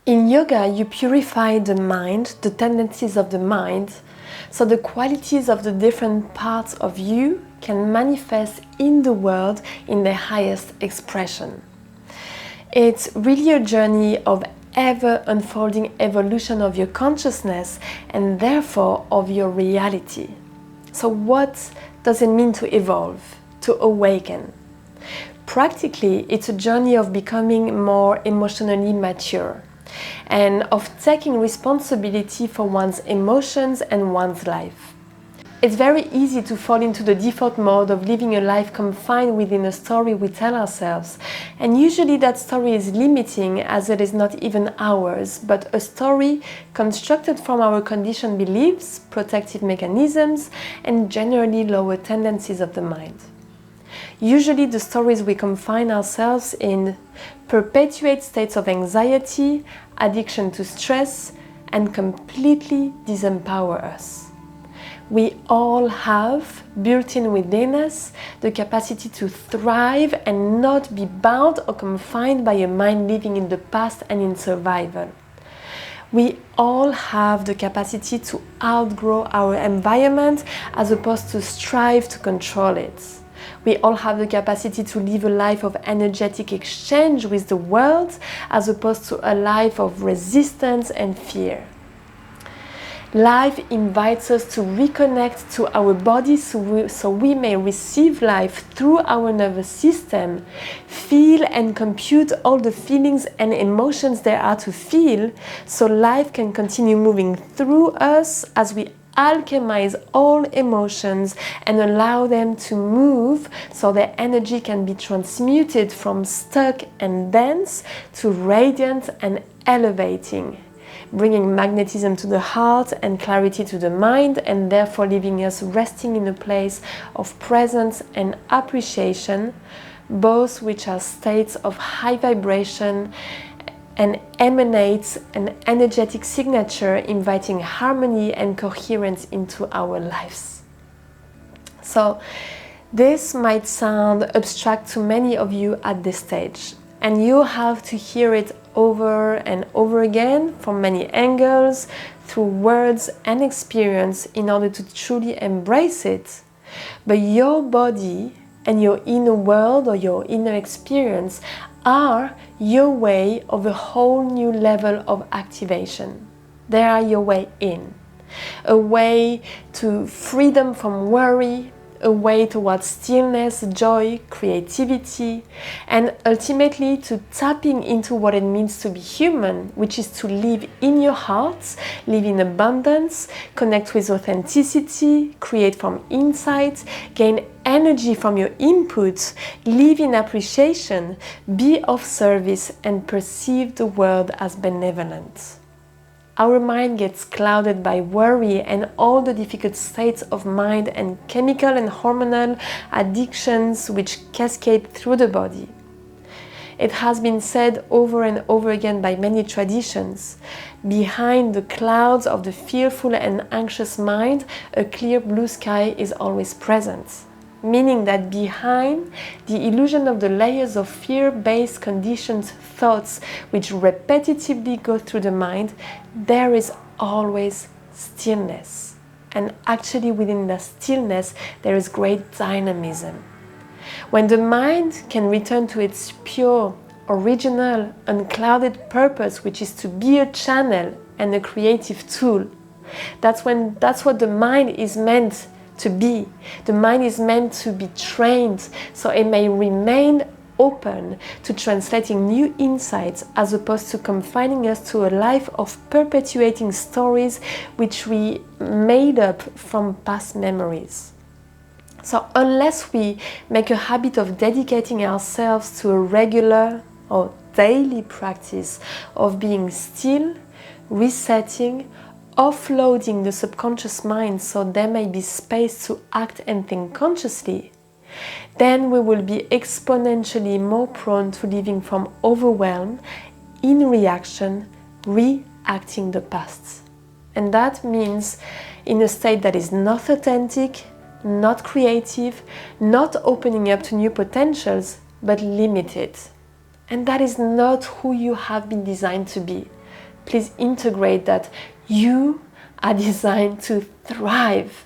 In yoga, you purify the mind, the tendencies of the mind, so the qualities of the different parts of you can manifest in the world in their highest expression. It's really a journey of ever unfolding evolution of your consciousness and therefore of your reality. So what does it mean to evolve, to awaken? Practically, it's a journey of becoming more emotionally mature and of taking responsibility for one's emotions and one's life. It's very easy to fall into the default mode of living a life confined within a story we tell ourselves, and usually that story is limiting as it is not even ours, but a story constructed from our conditioned beliefs, protective mechanisms, and generally lower tendencies of the mind. Usually the stories we confine ourselves in perpetuate states of anxiety, addiction to stress, and completely disempower us. We all have, built in within us, the capacity to thrive and not be bound or confined by a mind living in the past and in survival. We all have the capacity to outgrow our environment as opposed to strive to control it. We all have the capacity to live a life of energetic exchange with the world as opposed to a life of resistance and fear. Life invites us to reconnect to our body so we may receive life through our nervous system, feel and compute all the feelings and emotions there are to feel, so life can continue moving through us as we alchemize all emotions and allow them to move so their energy can be transmuted from stuck and dense to radiant and elevating, bringing magnetism to the heart and clarity to the mind, and therefore leaving us resting in a place of presence and appreciation, both which are states of high vibration and emanates an energetic signature inviting harmony and coherence into our lives. So this might sound abstract to many of you at this stage, and you have to hear it over and over again from many angles, through words and experience in order to truly embrace it. But your body and your inner world or your inner experience are your way of a whole new level of activation. They are your way in. A way to freedom from worry, a way towards stillness, joy, creativity, and ultimately to tapping into what it means to be human, which is to live in your heart, live in abundance, connect with authenticity, create from insight, gain energy from your inputs, live in appreciation, be of service, and perceive the world as benevolent. Our mind gets clouded by worry and all the difficult states of mind and chemical and hormonal addictions which cascade through the body. It has been said over and over again by many traditions, behind the clouds of the fearful and anxious mind, a clear blue sky is always present. Meaning that behind the illusion of the layers of fear-based conditioned thoughts which repetitively go through the mind, there is always stillness. And actually within the stillness, there is great dynamism. When the mind can return to its pure, original, unclouded purpose, which is to be a channel and a creative tool, that's what the mind is meant to be. The mind is meant to be trained so it may remain open to translating new insights as opposed to confining us to a life of perpetuating stories which we made up from past memories. So unless we make a habit of dedicating ourselves to a regular or daily practice of being still, resetting, offloading the subconscious mind so there may be space to act and think consciously, then we will be exponentially more prone to living from overwhelm, in reaction, reacting the past. And that means in a state that is not authentic, not creative, not opening up to new potentials, but limited. And that is not who you have been designed to be. please integrate that you are designed to thrive.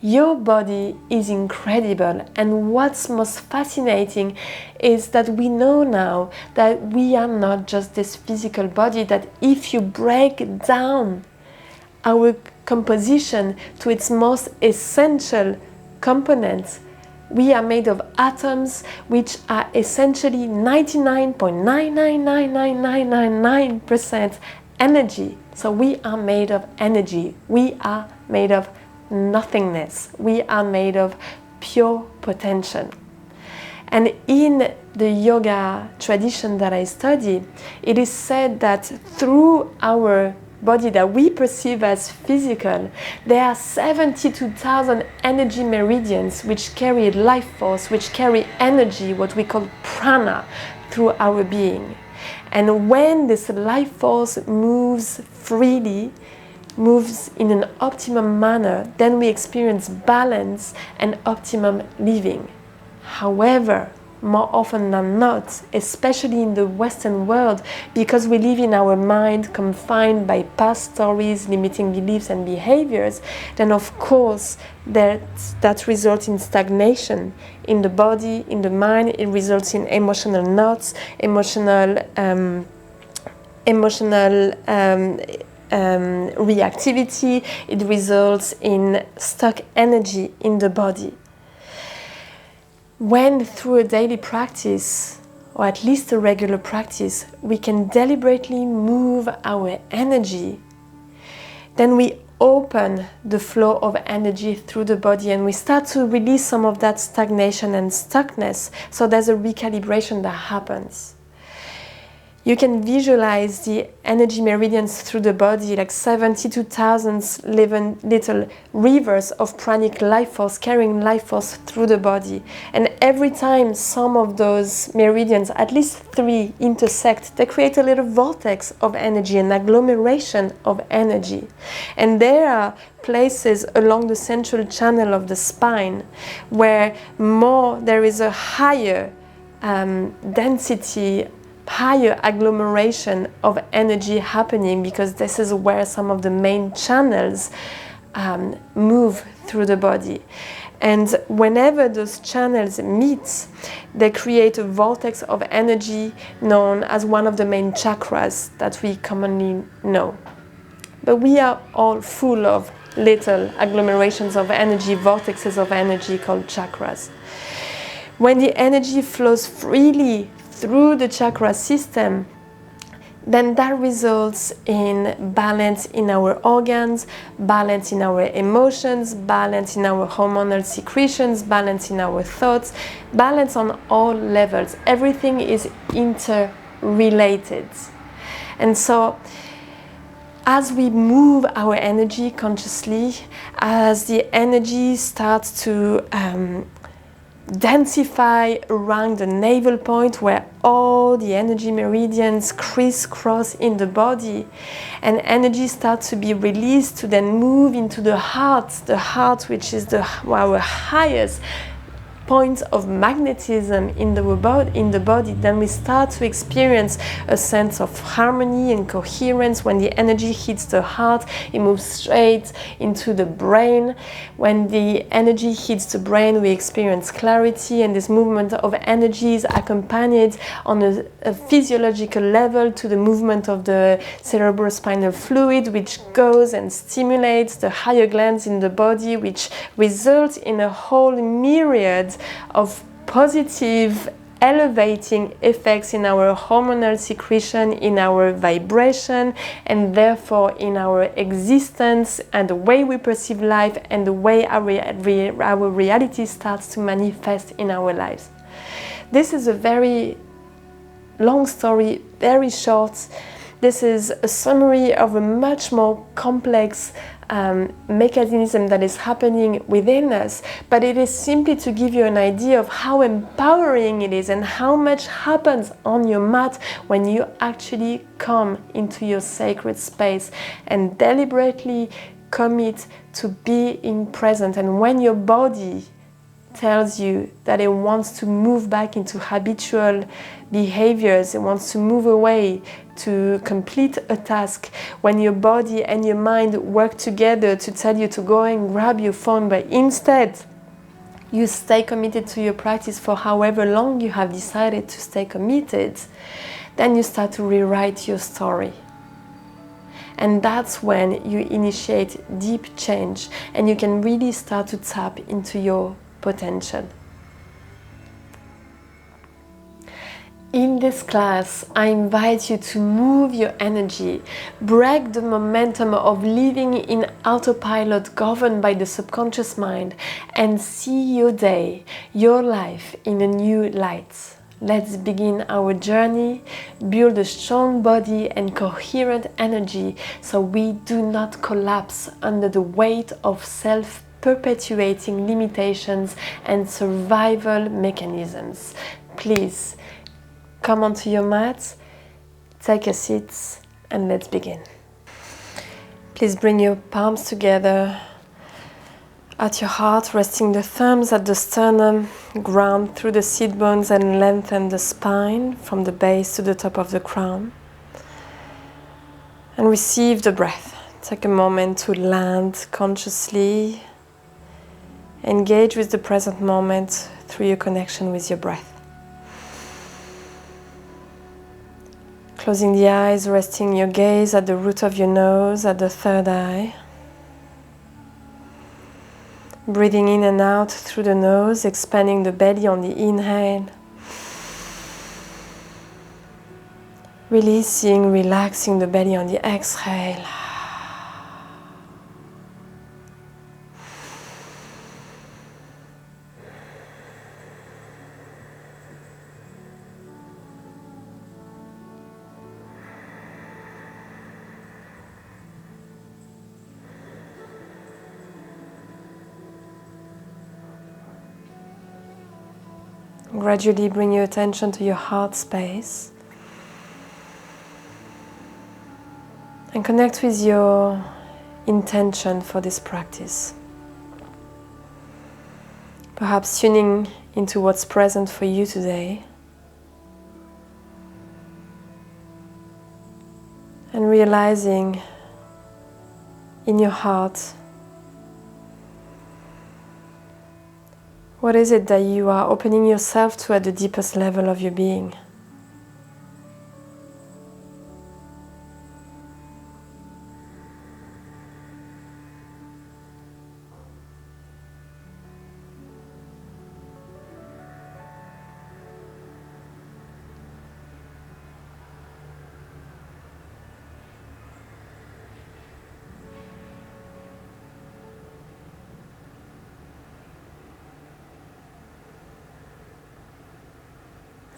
Your body is incredible, and what's most fascinating is that we know now that we are not just this physical body, that if you break down our composition to its most essential components, we are made of atoms which are essentially 99.9999999% energy. So we are made of energy. We are made of nothingness. We are made of pure potential. And in the yoga tradition that I study, it is said that through our body that we perceive as physical, there are 72,000 energy meridians which carry life force, which carry energy, what we call prana, through our being. And when this life force moves freely, moves in an optimum manner, then we experience balance and optimum living. However, more often than not, especially in the Western world, because we live in our mind confined by past stories, limiting beliefs and behaviors, then of course that results in stagnation in the body, in the mind. It results in emotional knots, emotional reactivity. It results in stuck energy in the body. When through a daily practice, or at least a regular practice, we can deliberately move our energy, then we open the flow of energy through the body and we start to release some of that stagnation and stuckness. So there's a recalibration that happens. You can visualize the energy meridians through the body like 72,000 little rivers of pranic life force, carrying life force through the body. And every time some of those meridians, at least 3, intersect, they create a little vortex of energy, an agglomeration of energy. And there are places along the central channel of the spine where there is a higher density, higher agglomeration of energy happening, because this is where some of the main channels move through the body. And whenever those channels meet, they create a vortex of energy known as one of the main chakras that we commonly know. But we are all full of little agglomerations of energy, vortexes of energy called chakras. When the energy flows freely through the chakra system, then that results in balance in our organs, balance in our emotions, balance in our hormonal secretions, balance in our thoughts, balance on all levels. Everything is interrelated. And so as we move our energy consciously, as the energy starts to densify around the navel point where all the energy meridians crisscross in the body, and energy starts to be released to then move into the heart which is our highest point of magnetism in the body, then we start to experience a sense of harmony and coherence. When the energy hits the heart, it moves straight into the brain. When the energy hits the brain, we experience clarity, and this movement of energy is accompanied on a physiological level to the movement of the cerebrospinal fluid, which goes and stimulates the higher glands in the body, which results in a whole myriad of positive elevating effects in our hormonal secretion, in our vibration, and therefore in our existence and the way we perceive life and the way our reality starts to manifest in our lives. This is a very long story, very short. This is a summary of a much more complex mechanism that is happening within us, but it is simply to give you an idea of how empowering it is and how much happens on your mat when you actually come into your sacred space and deliberately commit to being present. And when your body tells you that it wants to move back into habitual behaviors, it wants to move away to complete a task, when your body and your mind work together to tell you to go and grab your phone, but instead you stay committed to your practice for however long you have decided to stay committed, then you start to rewrite your story. And that's when you initiate deep change and you can really start to tap into your potential. In this class, I invite you to move your energy, break the momentum of living in autopilot governed by the subconscious mind, and see your day, your life in a new light. Let's begin our journey, build a strong body and coherent energy so we do not collapse under the weight of self-perpetuating limitations and survival mechanisms. Please, come onto your mat, take a seat, and let's begin. Please bring your palms together at your heart, resting the thumbs at the sternum, ground through the seat bones and lengthen the spine from the base to the top of the crown. And receive the breath. Take a moment to land consciously. Engage with the present moment through your connection with your breath. Closing the eyes, resting your gaze at the root of your nose, at the third eye. Breathing in and out through the nose, expanding the belly on the inhale. Releasing, relaxing the belly on the exhale. Gradually bring your attention to your heart space and connect with your intention for this practice. Perhaps tuning into what's present for you today and realizing in your heart what is it that you are opening yourself to at the deepest level of your being?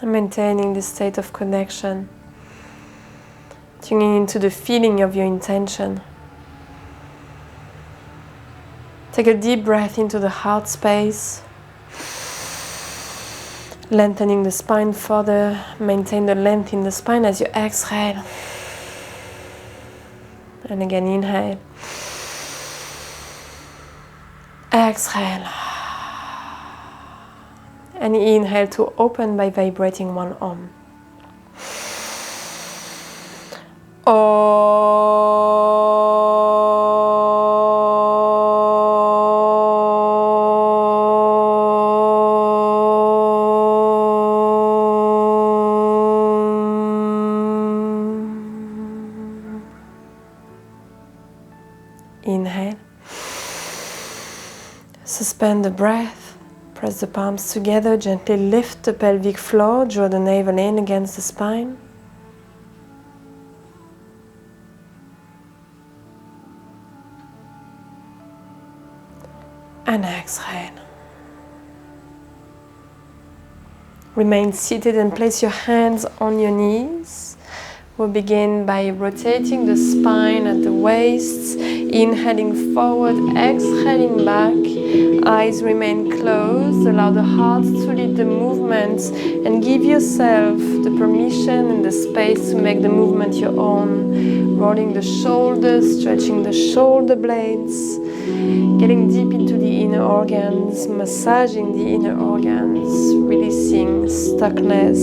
And maintaining this state of connection, tuning into the feeling of your intention. Take a deep breath into the heart space, lengthening the spine further. Maintain the length in the spine as you exhale. And again, inhale. Exhale. And inhale to open by vibrating one Om. Inhale. Suspend the breath. Press the palms together, gently lift the pelvic floor, draw the navel in against the spine. And exhale. Remain seated and place your hands on your knees. We'll begin by rotating the spine at the waist, inhaling forward, exhaling back. Eyes remain closed. Allow the heart to lead the movement and give yourself the permission and the space to make the movement your own. Rolling the shoulders, stretching the shoulder blades, getting deep into the inner organs, massaging the inner organs, releasing stuckness,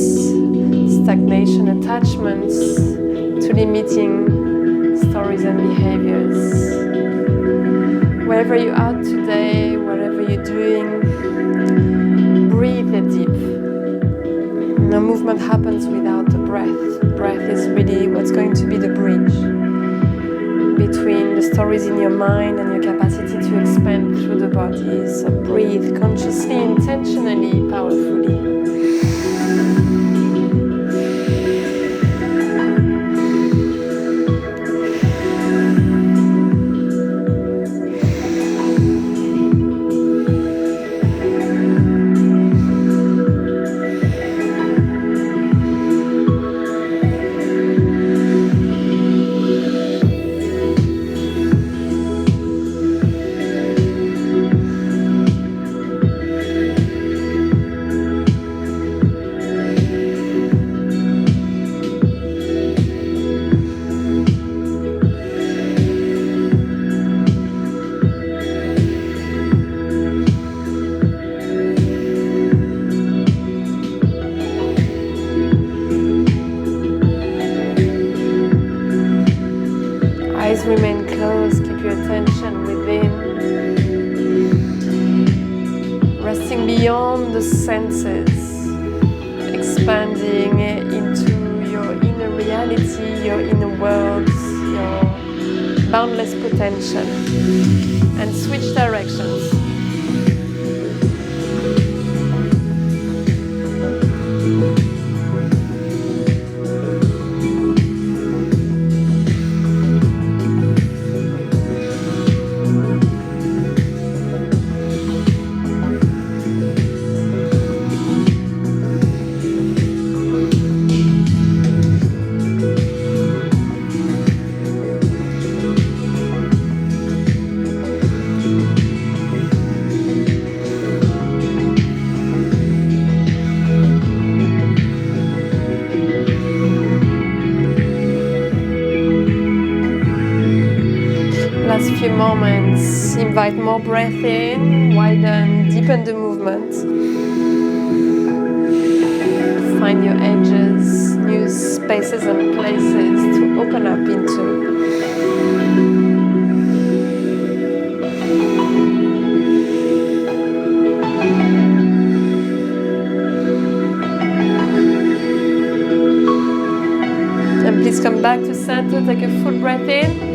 stagnation, attachments, to limiting stories and behaviors. Wherever you are today, whatever you're doing, breathe deep. No movement happens without the breath. Breath is really what's going to be the bridge between the stories in your mind and your capacity to expand through the body. So breathe consciously, intentionally, powerfully. Eyes remain closed, keep your attention within. Resting beyond the senses, expanding into your inner reality, your inner worlds, your boundless potential. And switch directions. Last few moments, invite more breath in, widen, deepen the movement. Find your edges, new spaces and places to open up into. And please come back to center, take a full breath in.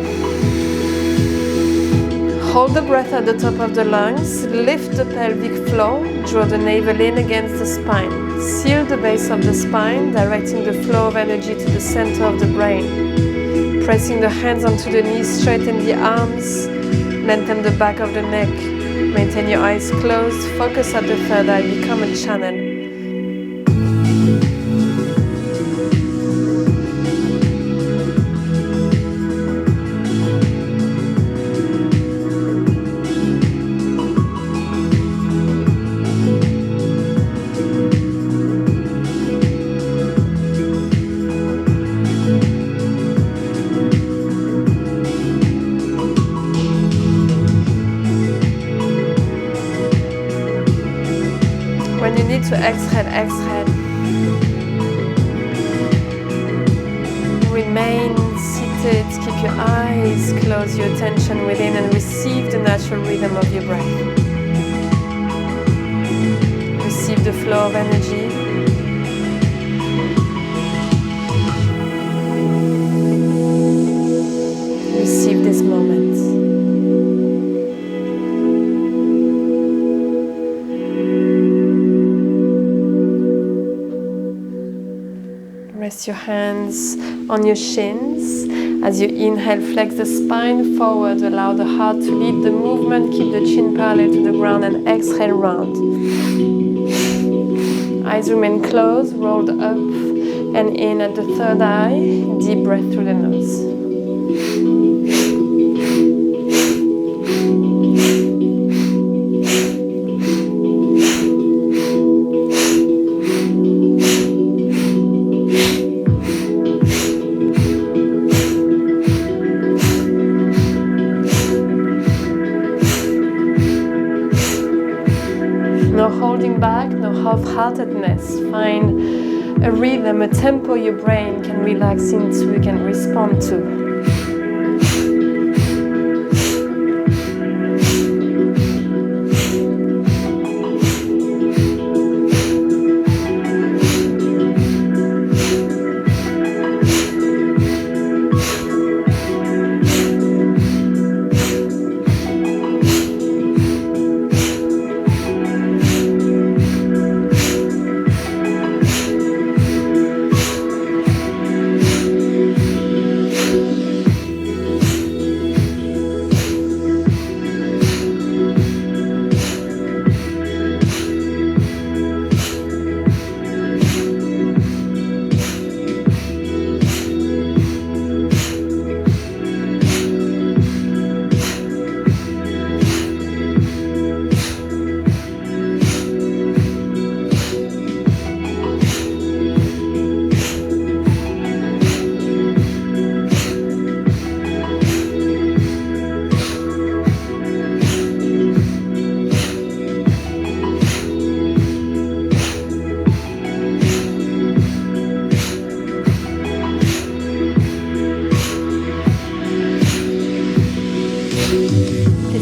Hold the breath at the top of the lungs, lift the pelvic floor, draw the navel in against the spine. Seal the base of the spine, directing the flow of energy to the center of the brain. Pressing the hands onto the knees, straighten the arms, lengthen the back of the neck. Maintain your eyes closed, focus at the third eye, become a channel. When you need to exhale, exhale. Remain seated, keep your eyes closed, your attention within, and receive the natural rhythm of your breath. Receive the flow of energy. Receive this moment. Rest your hands on your shins. As you inhale, flex the spine forward. Allow the heart to lead the movement. Keep the chin parallel to the ground and exhale round. Eyes remain closed, rolled up and in at the third eye. Deep breath through the nose. No holding back, no half-heartedness. Find a rhythm, a tempo your brain can relax into, can respond to.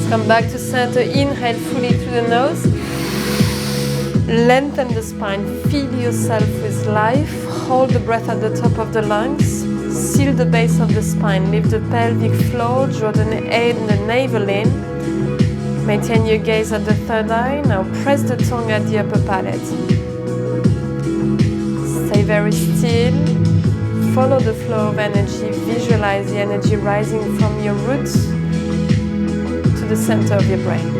Come back to center, inhale fully through the nose. Lengthen the spine, fill yourself with life. Hold the breath at the top of the lungs. Seal the base of the spine, lift the pelvic floor, draw the head and the navel in. Maintain your gaze at the third eye. Now press the tongue at the upper palate. Stay very still. Follow the flow of energy. Visualize the energy rising from your roots the center of your brain.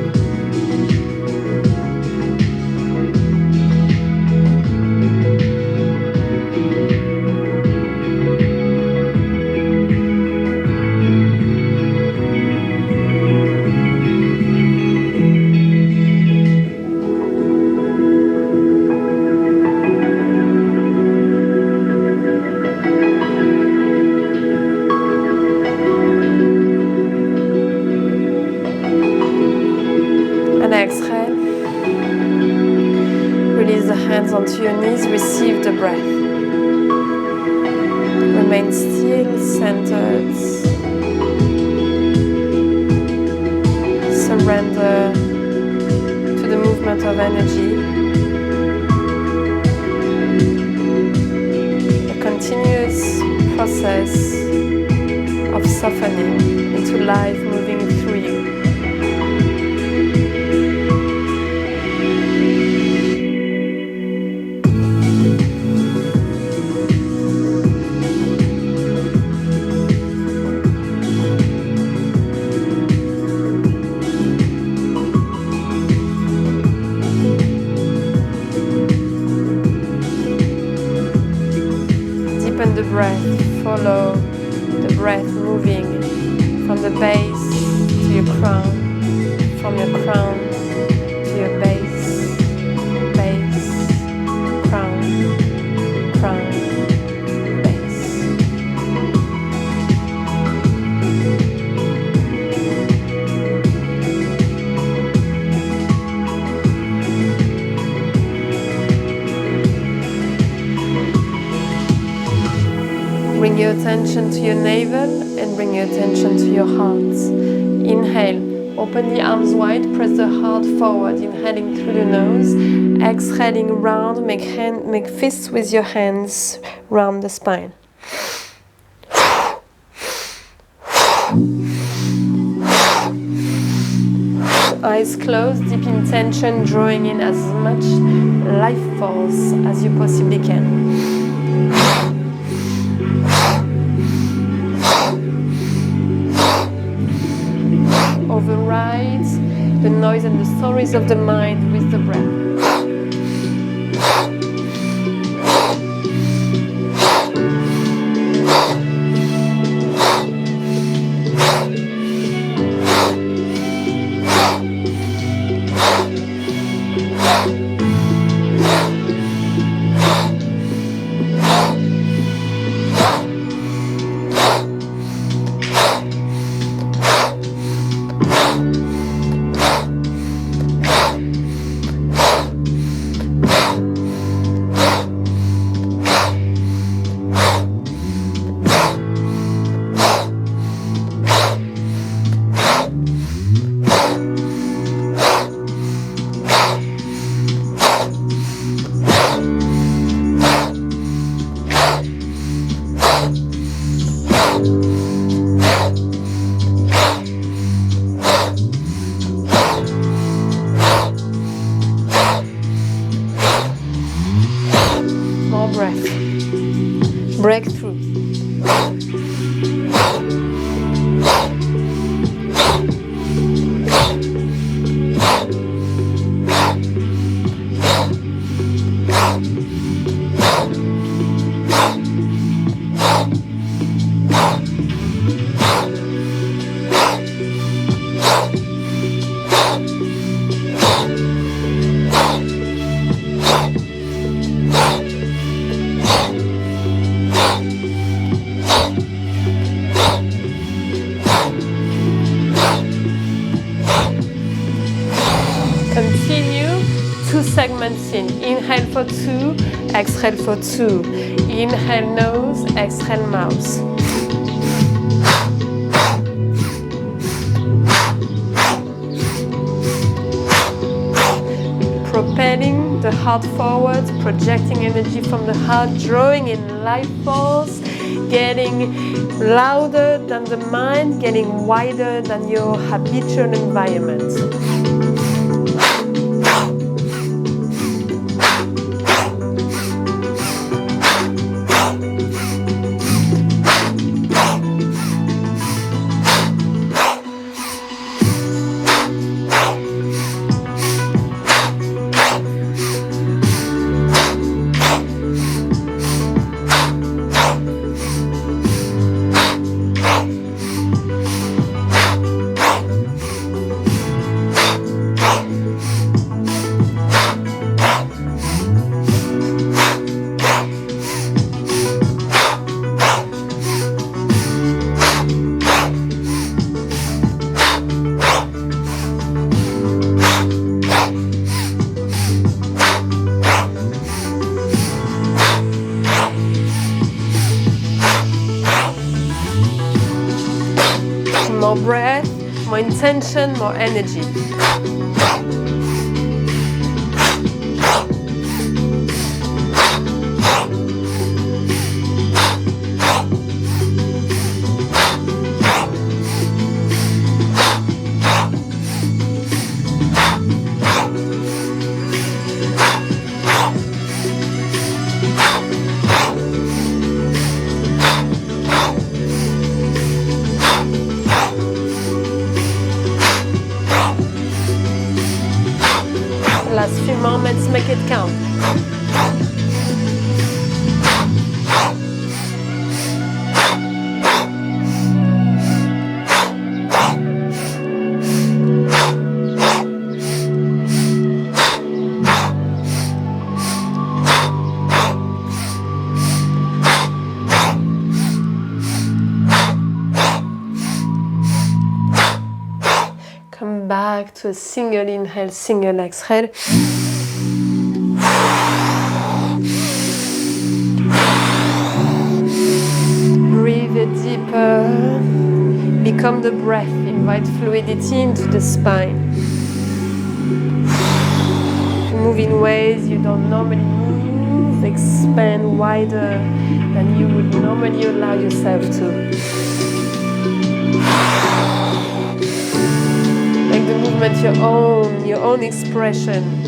Exhale. Release the hands onto your knees. Receive the breath. Remain still, centered. Surrender to the movement of energy. A continuous process of softening into life moving through you. The breath, follow the breath moving from the base to your crown, from your crown to your base, base, crown, crown, base. Bring your attention to your navel and bring your attention to your heart. Inhale, open the arms wide, press the heart forward, inhaling through the nose. Exhaling round, make fists with your hands round the spine. Eyes closed, deep intention, drawing in as much life force as you possibly can. Override the noise and the stories of the mind with the breath. moments in. Inhale for 2, exhale for 2. Inhale nose, exhale mouth. Propelling the heart forward, projecting energy from the heart, drawing in life force, getting louder than the mind, getting wider than your habitual environment. More breath, more intention, more energy. Last few moments, make it count. Come back to a single inhale, single exhale. Breathe deeper. Become the breath. Invite fluidity into the spine. Move in ways you don't normally move. Expand wider than you would normally allow yourself to. Make the movement your own expression.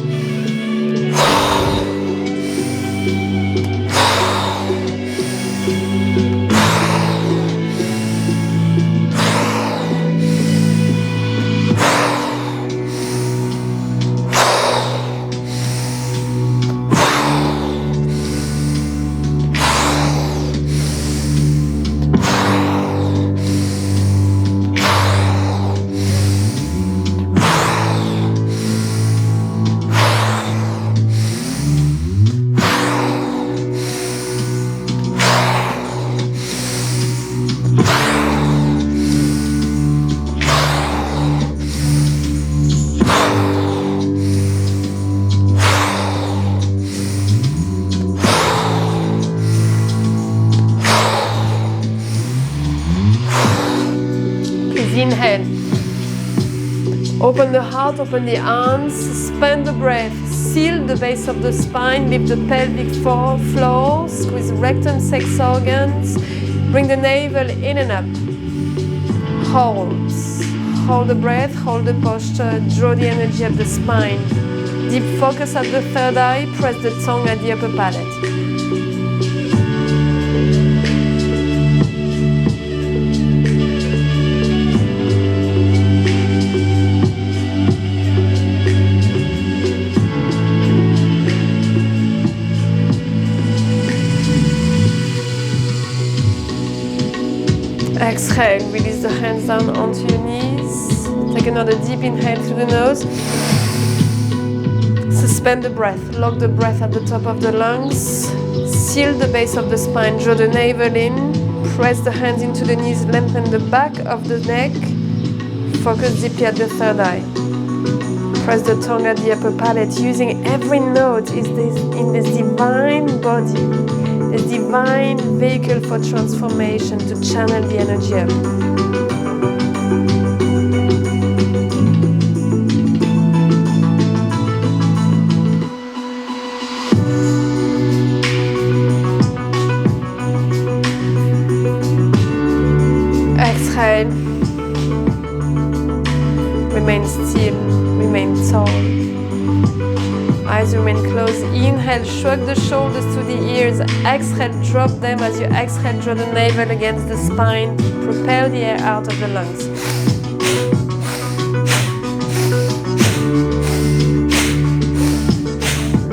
Inhale. Open the heart, open the arms, suspend the breath, seal the base of the spine, lift the pelvic floor, squeeze rectum, sex organs, bring the navel in and up. Hold the breath, hold the posture, draw the energy of the spine. Deep focus at the third eye, press the tongue at the upper palate. Exhale, release the hands down onto your knees. Take another deep inhale through the nose. Suspend the breath, lock the breath at the top of the lungs. Seal the base of the spine, draw the navel in. Press the hands into the knees, lengthen the back of the neck. Focus deeply at the third eye. Press the tongue at the upper palate, using every note in this divine body, this divine vehicle for transformation to channel the energy up. Exhale. Remain still, remain tall. Eyes remain closed. Inhale, shrug the shoulders to the ears. Exhale, drop them. As you exhale, draw the navel against the spine. Propel the air out of the lungs.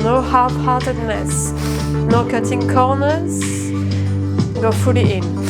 No half-heartedness, no cutting corners. Go fully in.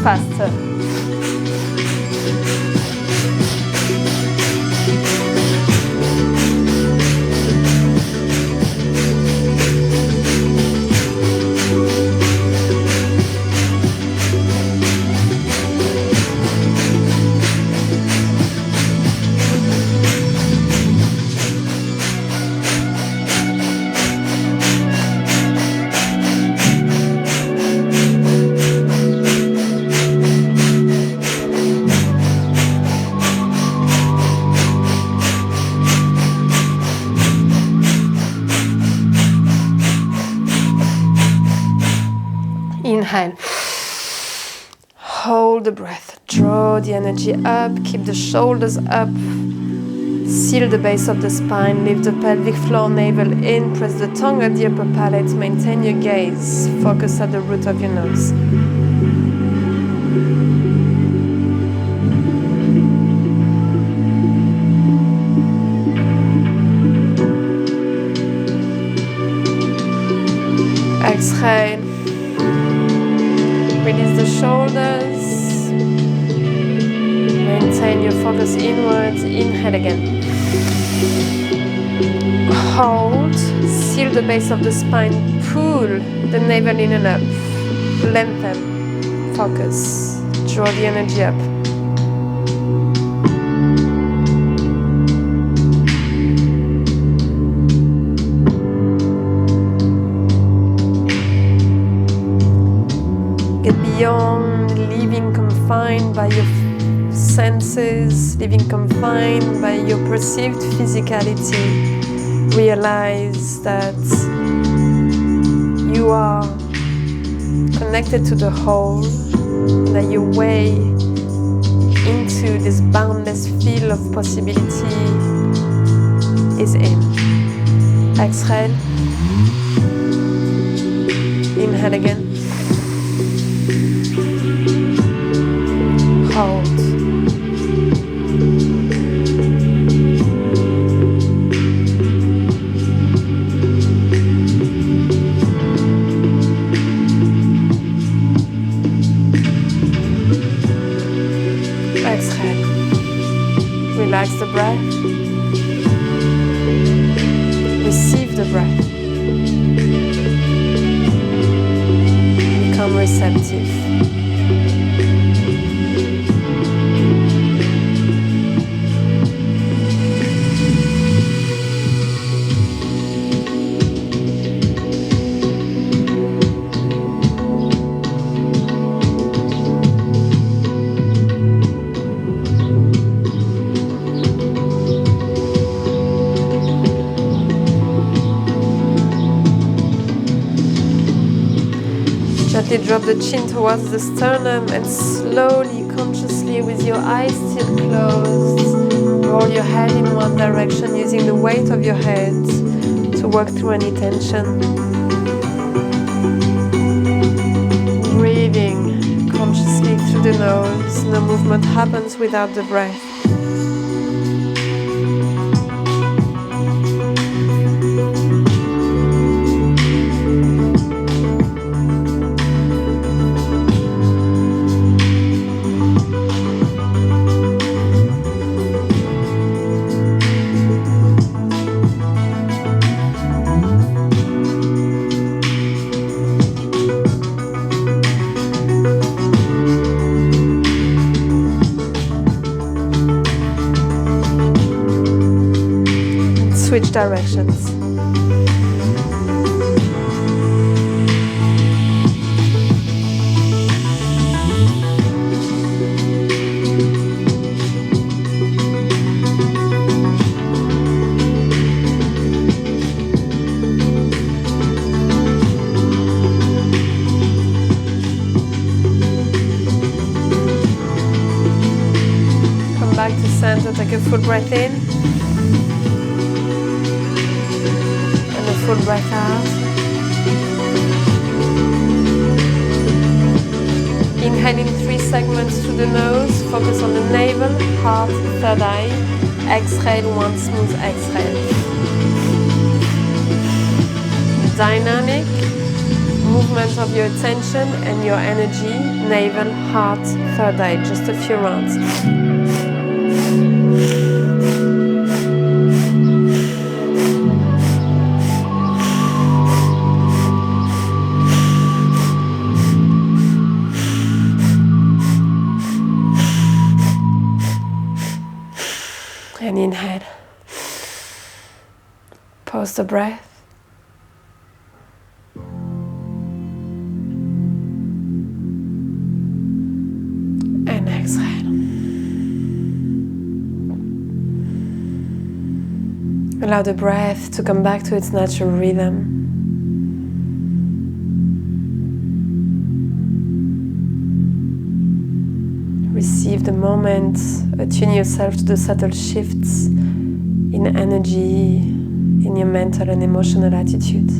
Faster. Inhale. Hold the breath. Draw the energy up. Keep the shoulders up. Seal the base of the spine. Lift the pelvic floor, navel in. Press the tongue at the upper palate. Maintain your gaze. Focus at the root of your nose. Exhale. Release the shoulders. Maintain your focus inwards. Inhale again. Hold. Seal the base of the spine. Pull the navel in and up. Lengthen. Focus. Draw the energy up. Get beyond living confined by your senses, living confined by your perceived physicality. Realize that you are connected to the whole, that your way into this boundless field of possibility is in. Exhale. Inhale again. Hold. Exhale. Relax the breath. Receive the breath. Become receptive. Gently drop the chin towards the sternum and slowly, consciously, with your eyes still closed, roll your head in one direction using the weight of your head to work through any tension. Breathing consciously through the nose. No movement happens without the breath. switch directions. Back to center, take a full breath in and a full breath out. Inhale in 3 segments through the nose, focus on the navel, heart, third eye. Exhale, 1 smooth exhale. Dynamic movement of your attention and your energy, navel, heart, third eye, just a few rounds. And inhale. Pause the breath. And exhale. Allow the breath to come back to its natural rhythm. Receive the moment, attune yourself to the subtle shifts in energy, in your mental and emotional attitude.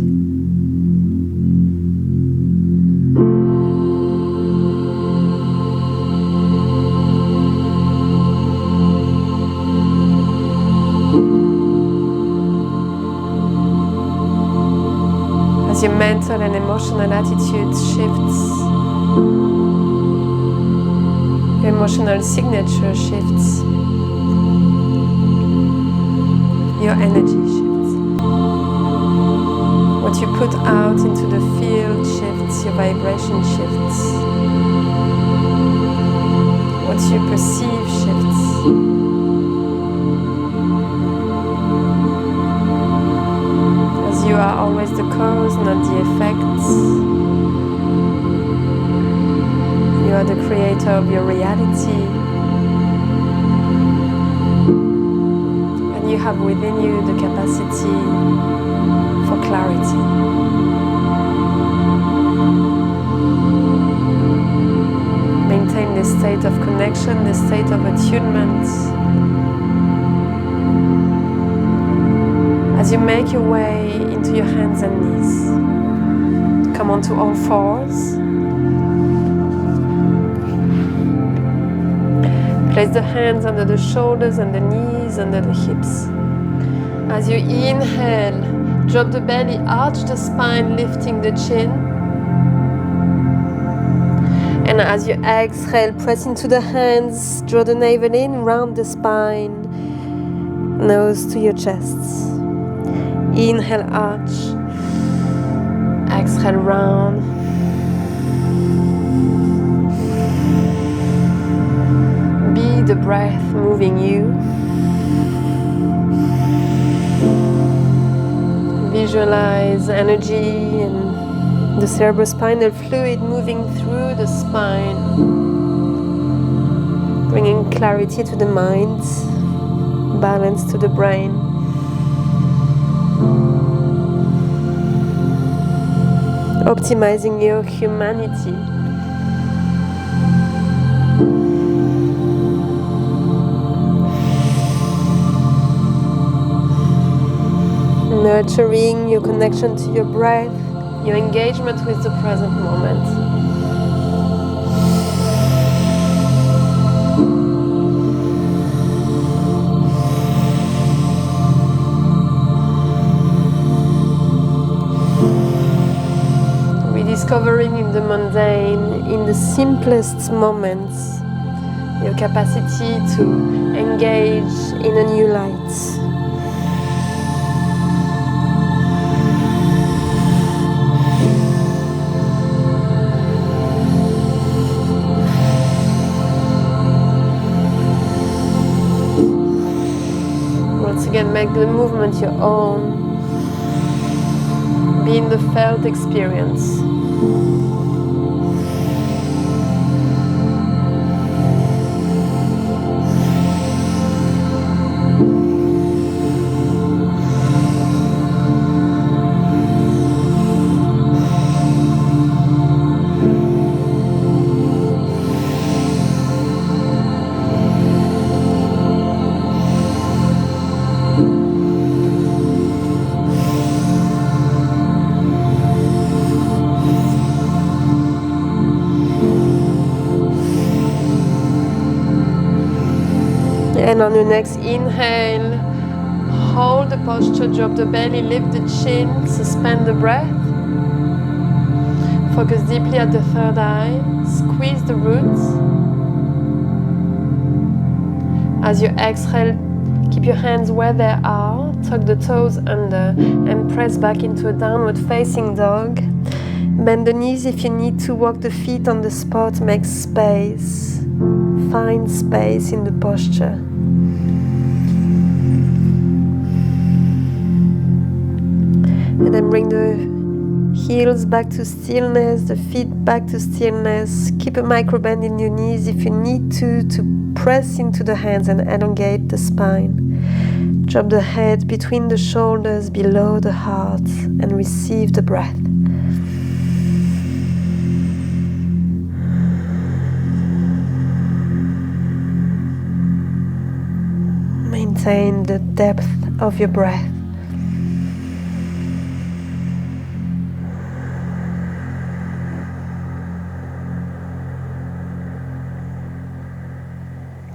As your mental and emotional attitude shifts, your emotional signature shifts, your energy shifts. What you put out into the field shifts, your vibration shifts. What you perceive shifts. As you are always the cause, not the effects. You are the creator of your reality, and you have within you the capacity for clarity. Maintain this state of connection, this state of attunement. As you make your way into your hands and knees, come onto all fours. Place the hands under the shoulders and the knees under the hips. As you inhale, drop the belly, arch the spine, lifting the chin. And as you exhale, press into the hands, draw the navel in, round the spine, nose to your chest. Inhale, arch. Exhale, round. The breath moving you. Visualize energy and the cerebrospinal fluid moving through the spine, bringing clarity to the mind, balance to the brain. Optimizing your humanity. Nurturing your connection to your breath, your engagement with the present moment. Rediscovering in the mundane, in the simplest moments, your capacity to engage in a new light. Once again, make the movement your own. Be in the felt experience. And on your next inhale, hold the posture, drop the belly, lift the chin, suspend the breath. Focus deeply at the third eye, squeeze the roots. As you exhale, keep your hands where they are, tuck the toes under and press back into a downward facing dog. Bend the knees if you need to, walk the feet on the spot, make space. Find space in the posture. And then bring the heels back to stillness, the feet back to stillness. Keep a micro bend in your knees if you need to press into the hands and elongate the spine. Drop the head between the shoulders, below the heart, and receive the breath. Maintain the depth of your breath.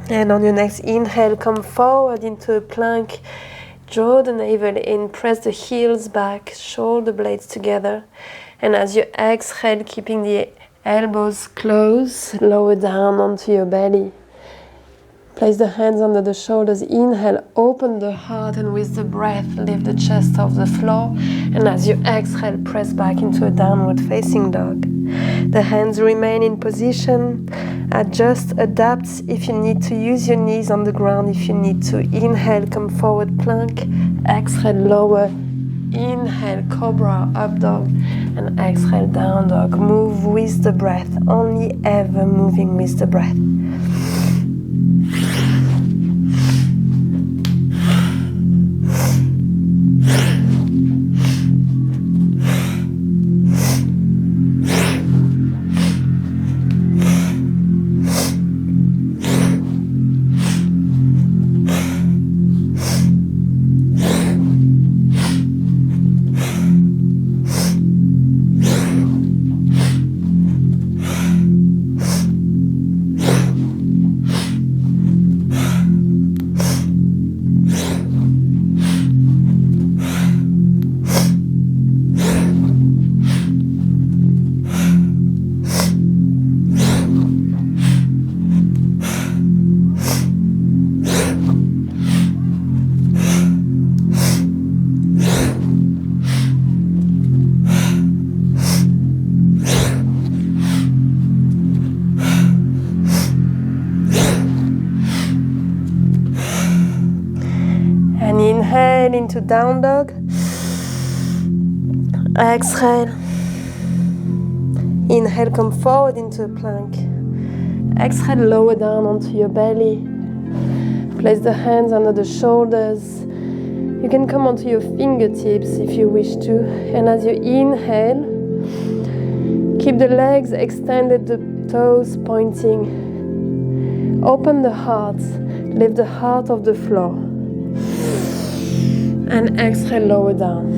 And on your next inhale, come forward into a plank. Draw the navel in, press the heels back, shoulder blades together. And as you exhale, keeping the elbows close, lower down onto your belly. Place the hands under the shoulders. Inhale, open the heart, and with the breath, lift the chest off the floor. And as you exhale, press back into a downward facing dog. The hands remain in position. Adjust, adapt if you need to. Use your knees on the ground if you need to. Inhale, come forward, plank. Exhale, lower. Inhale, cobra, up dog. And exhale, down dog. Move with the breath. Only ever moving with the breath. Inhale into down dog. Exhale. Inhale, come forward into a plank. Exhale, lower down onto your belly. Place the hands under the shoulders. You can come onto your fingertips if you wish to. And as you inhale, keep the legs extended, the toes pointing. Open the heart. Lift the heart off the floor. And exhale, lower down.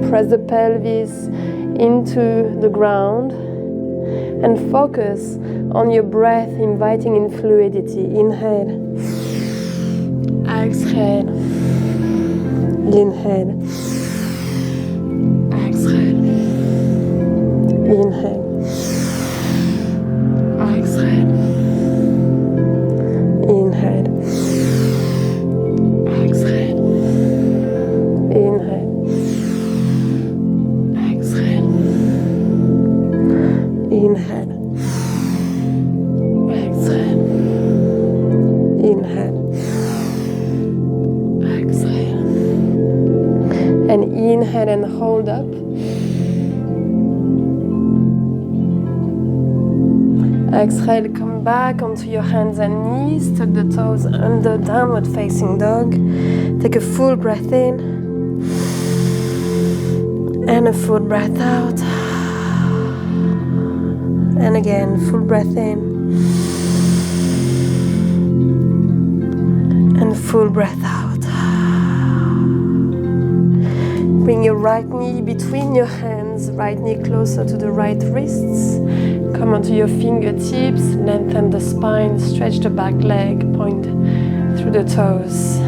Press the pelvis into the ground and focus on your breath, inviting in fluidity. Inhale. Exhale. Inhale. Exhale. Inhale. Exhale. Inhale. Exhale. Inhale. Exhale. Inhale. Exhale. Inhale. Exhale. And inhale and hold up. Exhale, come back onto your hands and knees. Tuck the toes under, downward facing dog. Take a full breath in. And a full breath out. And again, full breath in. And full breath out. Bring your right knee between your hands, right knee closer to the right wrists. Come onto your fingertips, lengthen the spine, stretch the back leg, point through the toes.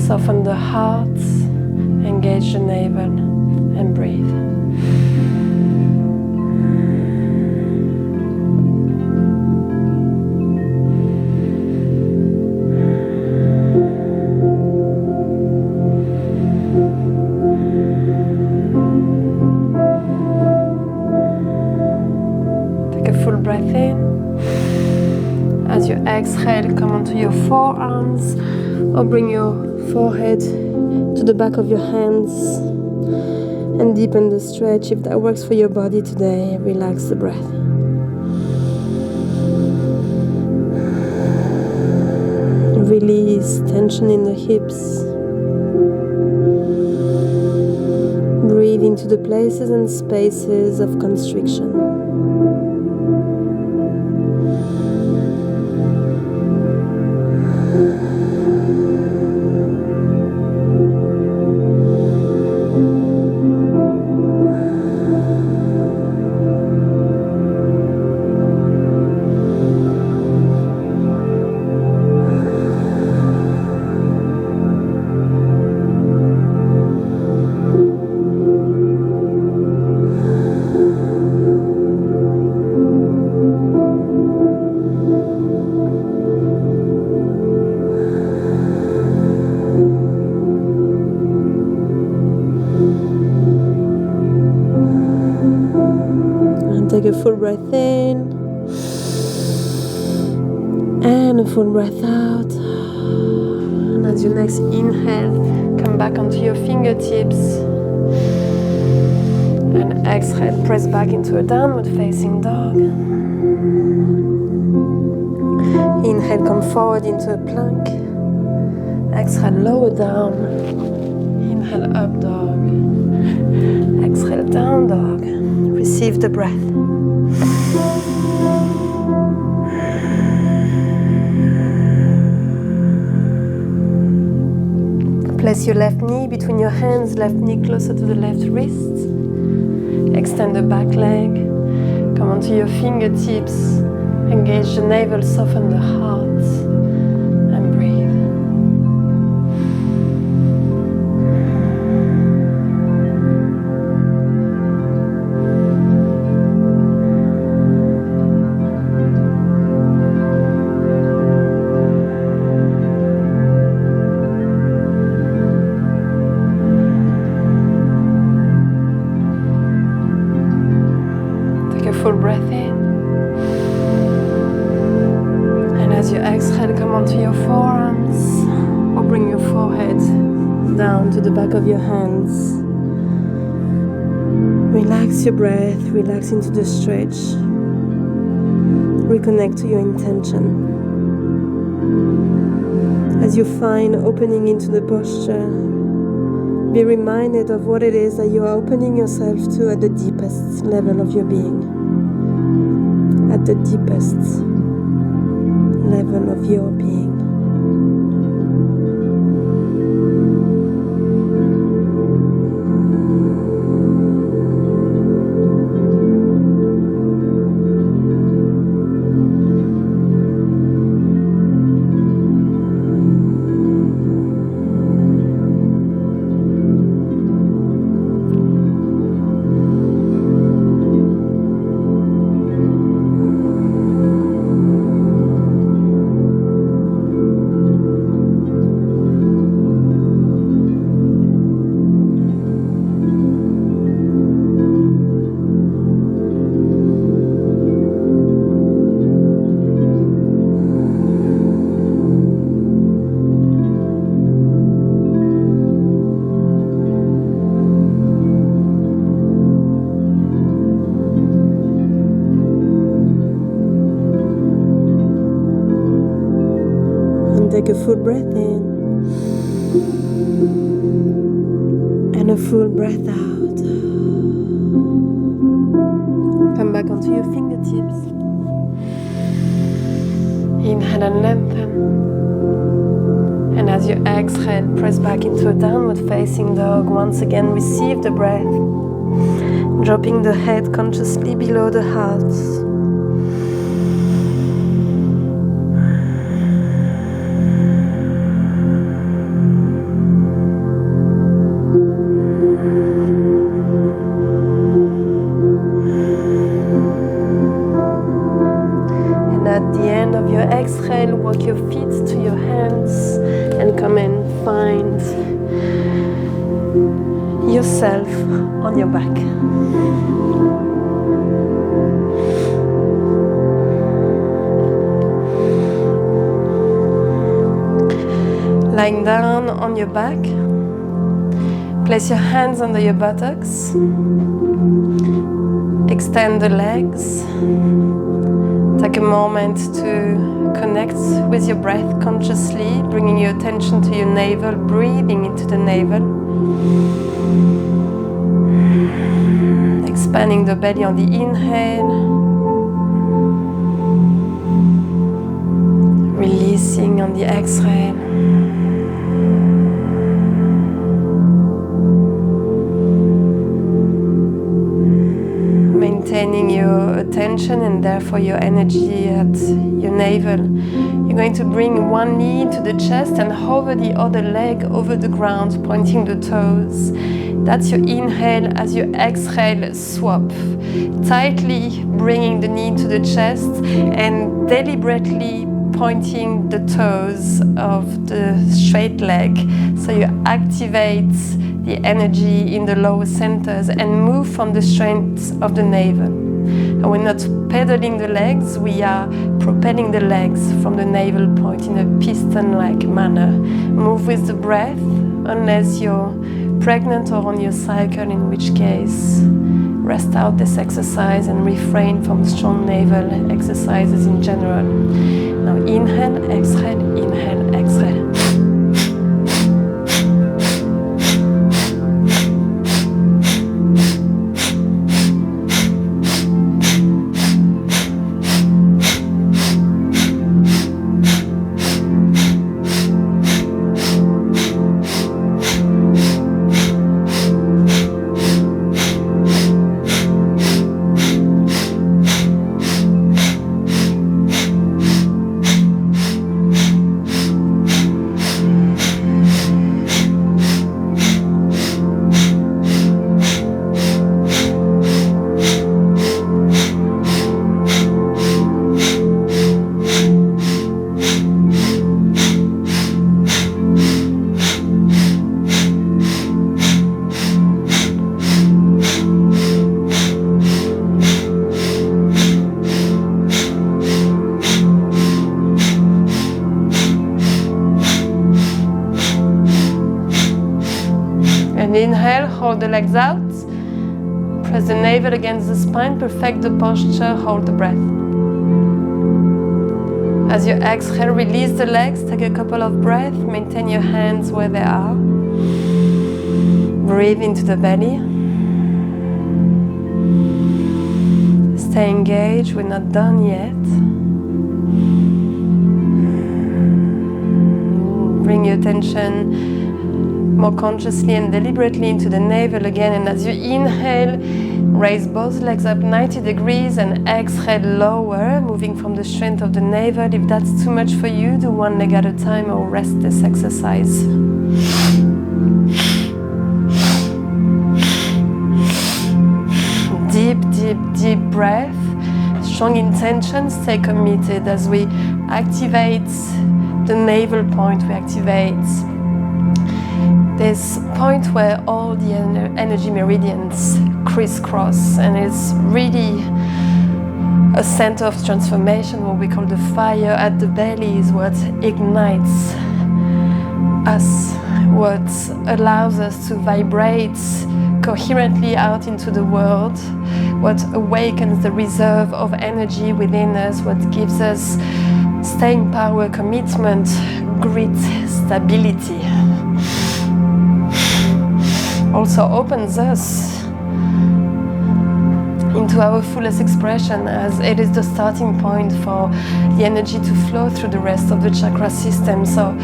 Soften the heart, engage the navel, and breathe. Breath in. As you exhale, come onto your forearms or bring your forehead to the back of your hands and deepen the stretch. If that works for your body today, relax the breath. Release tension in the hips. Breathe into the places and spaces of constriction. Take a full breath in and a full breath out. And as your next inhale, come back onto your fingertips. And exhale, press back into a downward facing dog. Inhale, come forward into a plank. Exhale, lower down. Inhale, up dog. Exhale, down dog. Receive the breath. Place your left knee between your hands, left knee closer to the left wrist. Extend the back leg. Come onto your fingertips. Engage the navel, soften the heart. And breathe. Full breath in. And as you exhale, come onto your forearms or bring your forehead down to the back of your hands. Relax your breath, relax into the stretch. Reconnect to your intention. As you find opening into the posture, be reminded of what it is that you are opening yourself to at the deepest level of your being. At the deepest level of your being. Take a full breath in and a full breath out. Come back onto your fingertips. Inhale and lengthen. And as you exhale, press back into a downward facing dog. Once again, receive the breath, dropping the head consciously below the heart. And at the end of your exhale, walk your feet to your hands and come and find yourself on your back. Lying down on your back, place your hands under your buttocks, extend the legs, take a moment to connect with your breath consciously, bringing your attention to your navel, breathing into the navel. Expanding the belly on the inhale. Releasing on the exhale. Maintaining your attention and therefore your energy at your navel. You're going to bring one knee to the chest and hover the other leg over the ground, pointing the toes. That's your inhale. As you exhale, swap. Tightly bringing the knee to the chest and deliberately pointing the toes of the straight leg. So you activate the energy in the lower centers and move from the strength of the navel. And we're not pedaling the legs, we are propelling the legs from the navel point in a piston-like manner. Move with the breath, unless you're pregnant or on your cycle, in which case rest out this exercise and refrain from strong navel exercises in general. Now inhale, exhale, inhale, exhale. Inhale, hold the legs out, press the navel against the spine, perfect the posture, hold the breath. As you exhale, release the legs, take a couple of breaths, maintain your hands where they are. Breathe into the belly. Stay engaged, we're not done yet. Bring your attention more consciously and deliberately into the navel again, and as you inhale, raise both legs up 90 degrees and exhale lower, moving from the strength of the navel. If that's too much for you, do one leg at a time or rest this exercise. Deep, deep, deep breath. Strong intention, stay committed. As we activate the navel point, we activate this point where all the energy meridians crisscross, and it's really a center of transformation. What we call the fire at the belly is what ignites us, what allows us to vibrate coherently out into the world, what awakens the reserve of energy within us, what gives us staying power, commitment, grit, stability. Also opens us into our fullest expression, as it is the starting point for the energy to flow through the rest of the chakra system. So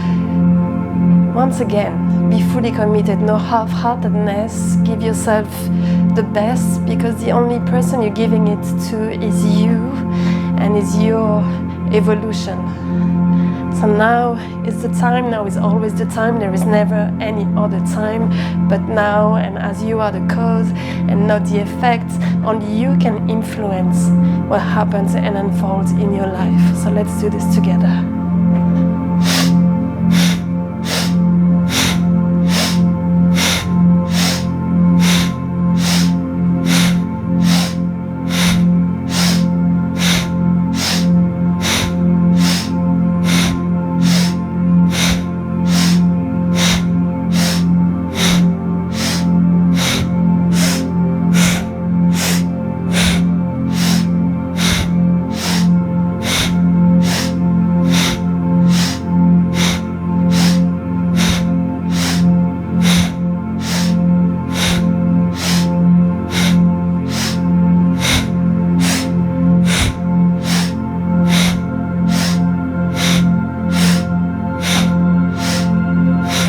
once again, be fully committed, no half-heartedness. Give yourself the best, because the only person you're giving it to is you, and is your evolution. So now is the time, now is always the time, there is never any other time but now, and as you are the cause and not the effect, only you can influence what happens and unfolds in your life. So let's do this together.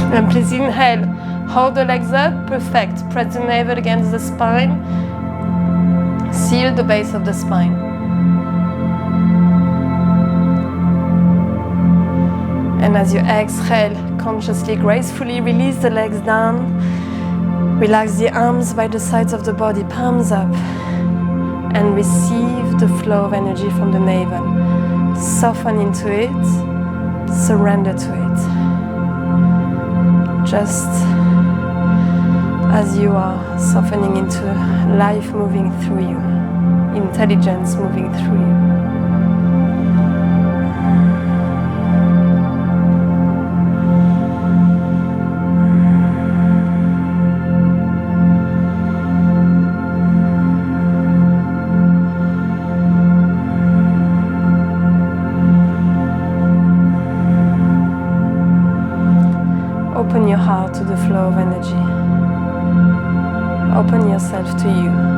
And please inhale, hold the legs up, perfect. Press the navel against the spine, seal the base of the spine. And as you exhale, consciously, gracefully release the legs down. Relax the arms by the sides of the body, palms up, and receive the flow of energy from the navel. Soften into it, surrender to it. Just as you are softening into life moving through you, intelligence moving through you. Open your heart to the flow of energy. Open yourself to you.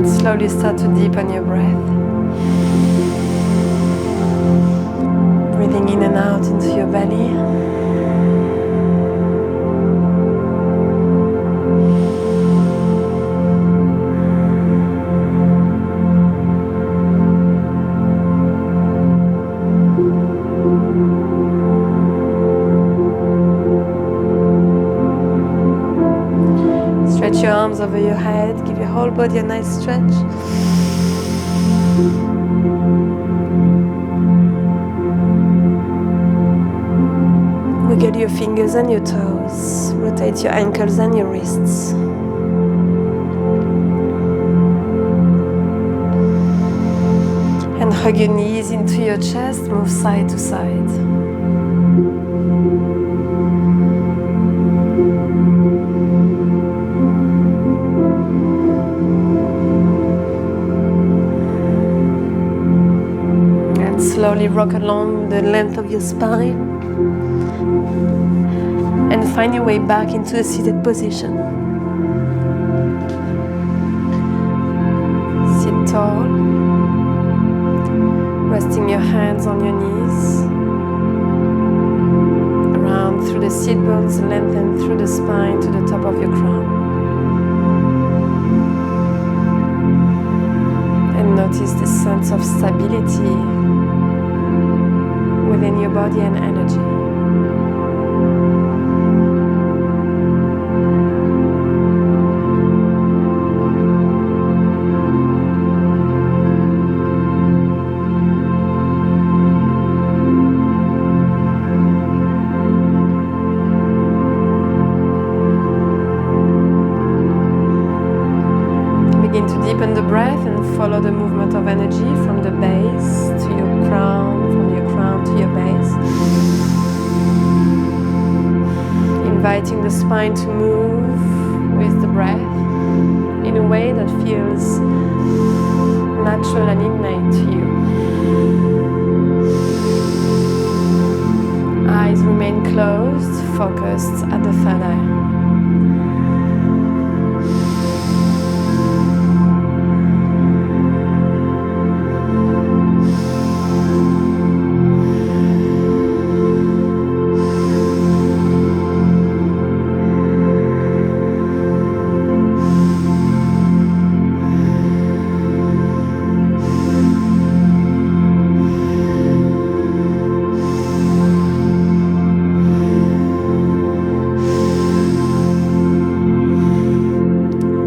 Slowly start to deepen your breath. Breathing in and out into your belly. Stretch your arms over your head, give your whole body a nice stretch. We get Wiggle your fingers and your toes. Rotate your ankles and your wrists. And hug your knees into your chest, move side to side. And slowly rock along the length of your spine. And find your way back into a seated position. Sit tall. Resting your hands on your knees, around through the seat bones, lengthen through the spine to the top of your crown. And notice the sense of stability within your body and energy. Deepen the breath and follow the movement of energy from the base to your crown, from your crown to your base. Inviting the spine to move with the breath in a way that feels natural and innate to you. Eyes remain closed, focused at the third eye.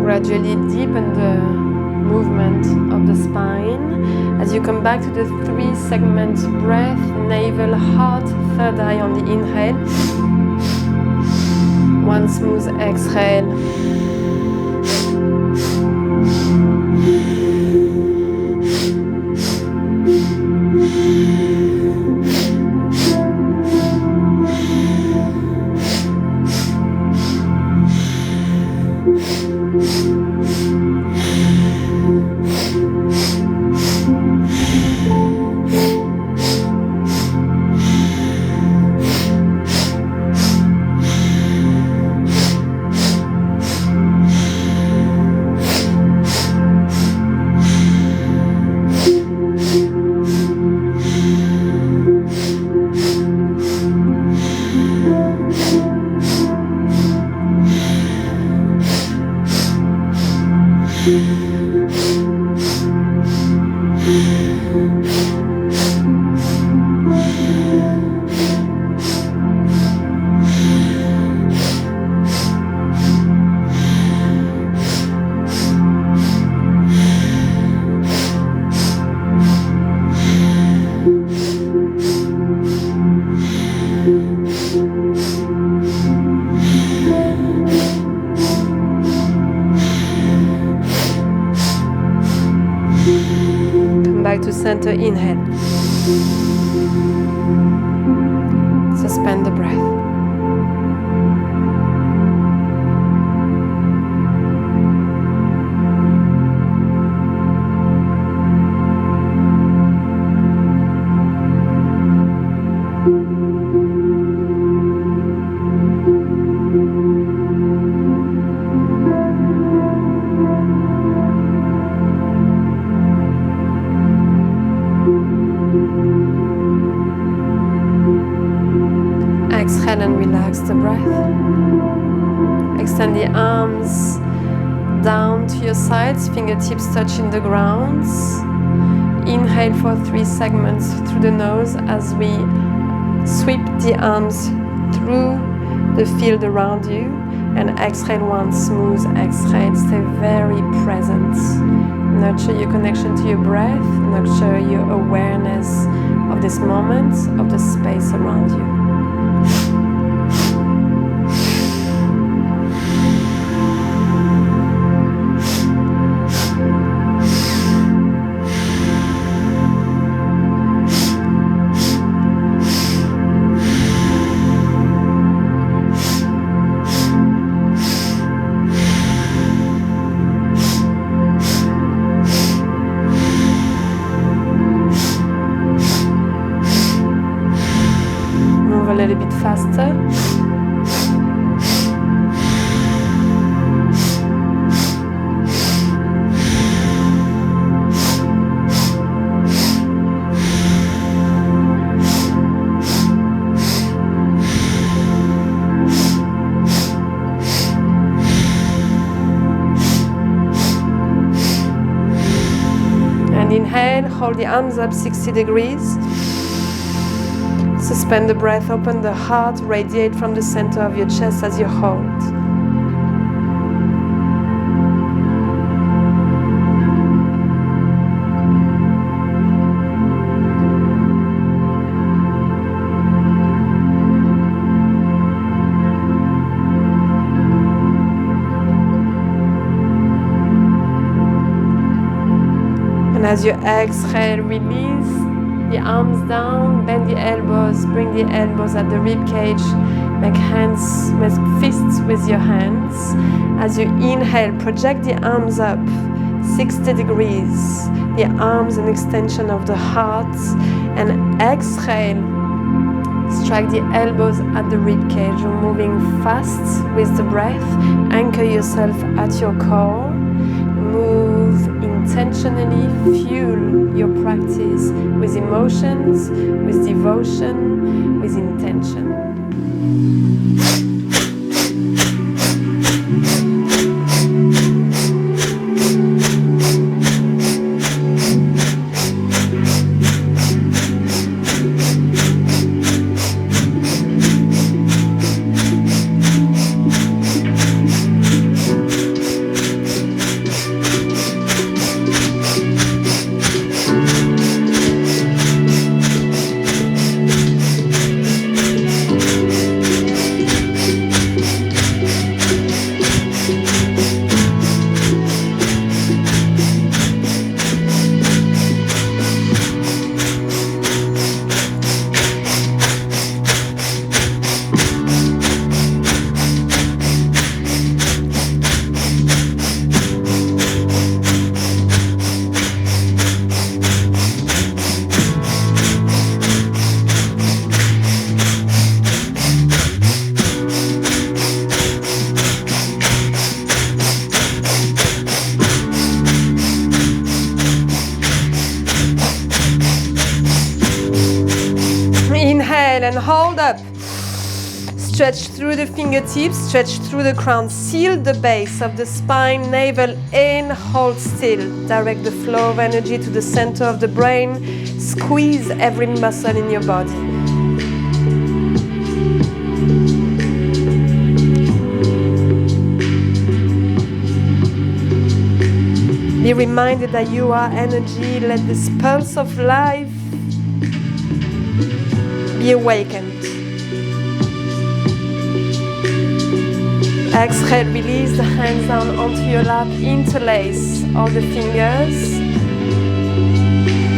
Gradually deepen the movement of the spine as you come back to the 3-segment breath, navel, heart, third eye on the inhale. One smooth exhale. Back to center, inhale. Suspend the breath. Exhale and relax the breath. Extend the arms down to your sides, fingertips touching the ground. Inhale for 3 segments through the nose as we sweep the arms through the field around you. And exhale, one smooth exhale. Stay very present. Nurture your connection to your breath. Nurture your awareness of this moment, of the space around you. faster. Inhale, hold the arms up 60 degrees. Suspend the breath, open the heart, radiate from the center of your chest as you hold. As you exhale, release the arms down, bend the elbows, bring the elbows at the rib cage, make fists with your hands. As you inhale, project the arms up 60 degrees, the arms an extension of the heart, and exhale, strike the elbows at the rib cage. You're moving fast with the breath, anchor yourself at your core, move intentionally, fuel your practice with emotions, with devotion, with intention. And hold up. Stretch through the fingertips, stretch through the crown, seal the base of the spine, navel in, hold still. Direct the flow of energy to the center of the brain, squeeze every muscle in your body. Be reminded that you are energy. Let this pulse of life be awakened. Exhale, release the hands down onto your lap, interlace all the fingers.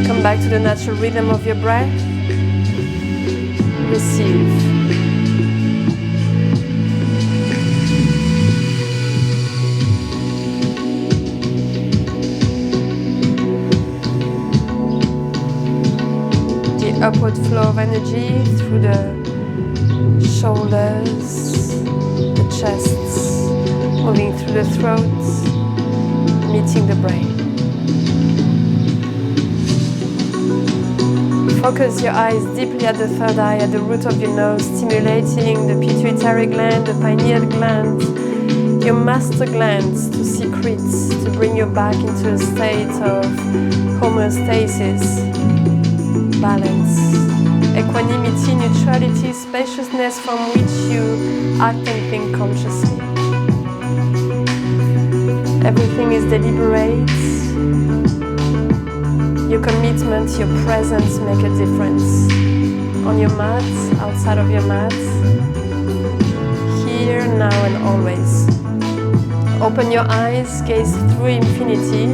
Come back to the natural rhythm of your breath. Receive. Upward flow of energy through the shoulders, the chests, moving through the throat, meeting the brain. Focus your eyes deeply at the third eye, at the root of your nose, stimulating the pituitary gland, the pineal gland, your master glands to secrete, to bring you back into a state of homeostasis, balance, equanimity, neutrality, spaciousness from which you act and think consciously. Everything is deliberate. Your commitment, your presence make a difference. On your mat, outside of your mat, here, now and always. Open your eyes, gaze through infinity.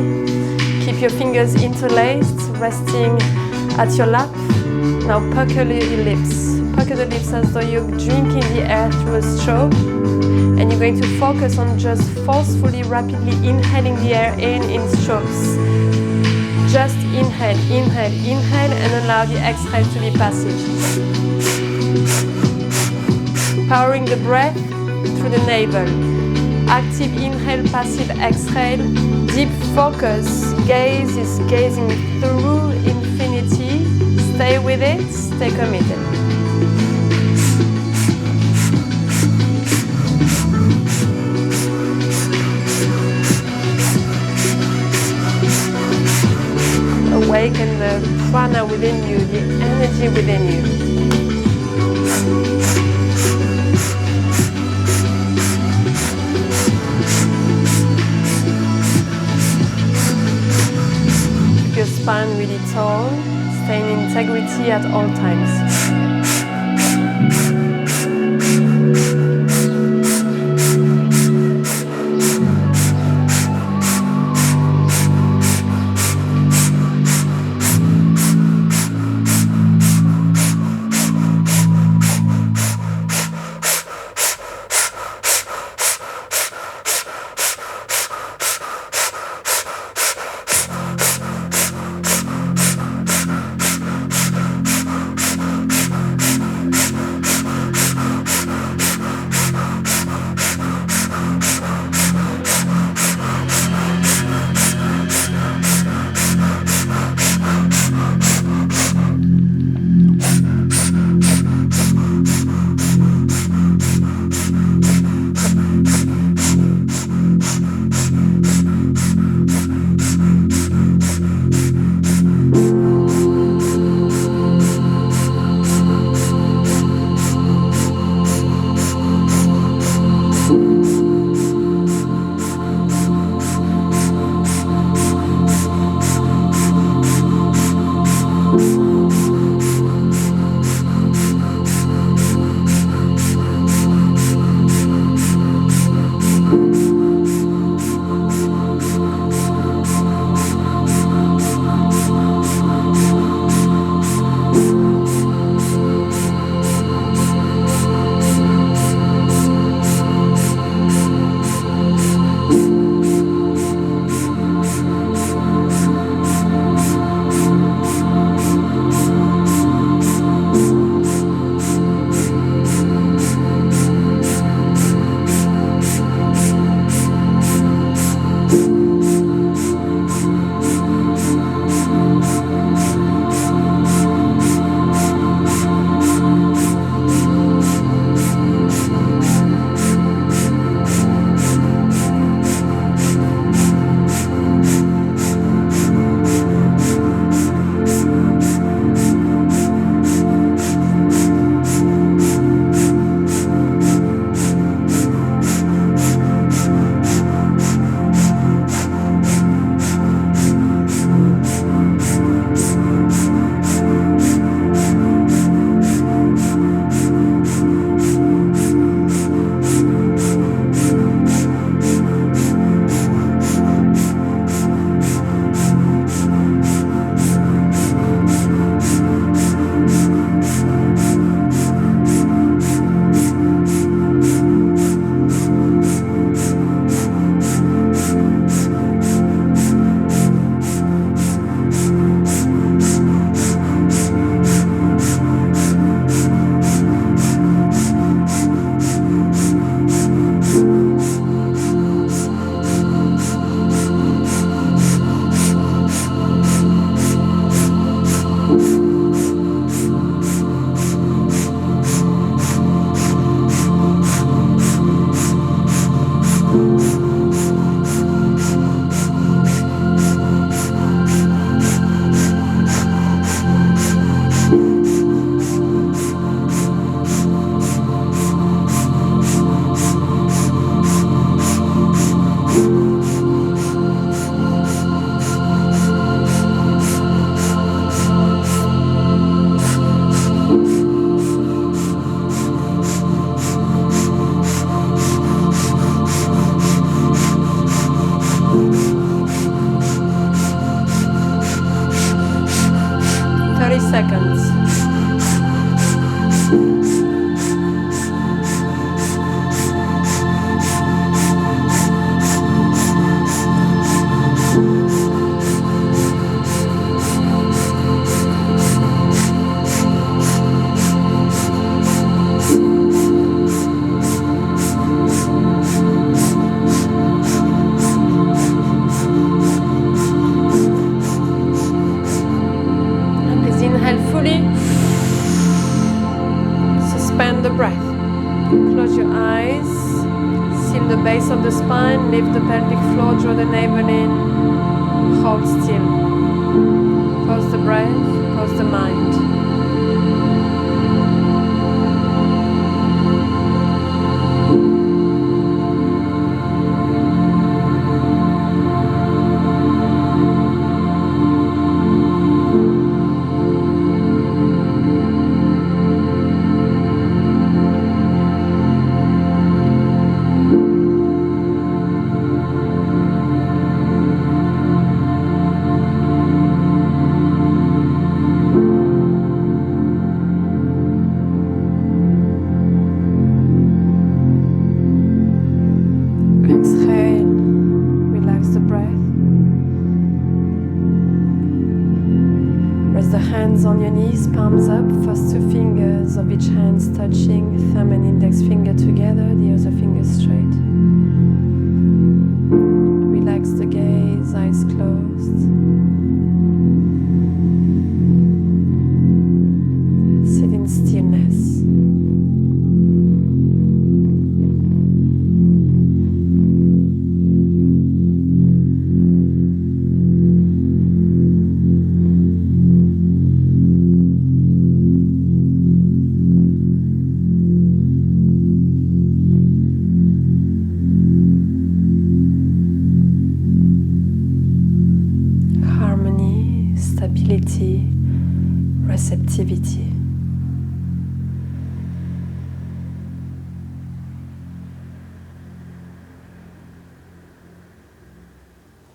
Keep your fingers interlaced, resting at your lap. Now pucker your lips. Pucker the lips as though you're drinking the air through a straw. And you're going to focus on just forcefully, rapidly inhaling the air in strokes. Just inhale, inhale, inhale, and allow the exhale to be passive. Powering the breath through the navel. Active inhale, passive exhale. Deep focus. Gaze is gazing through infinity. Stay with it, stay committed. Awaken the prana within you, the energy within you. Keep your spine really tall, stay in integrity at all times. spine, lift the pelvic floor, draw the navel in, hold still. Pause the breath, pause the mind. On your knees, palms up, first two fingers of each hand touching, thumb and index finger together, the other finger straight. Relax the gaze, eyes closed. Sit in stillness. Receptivity.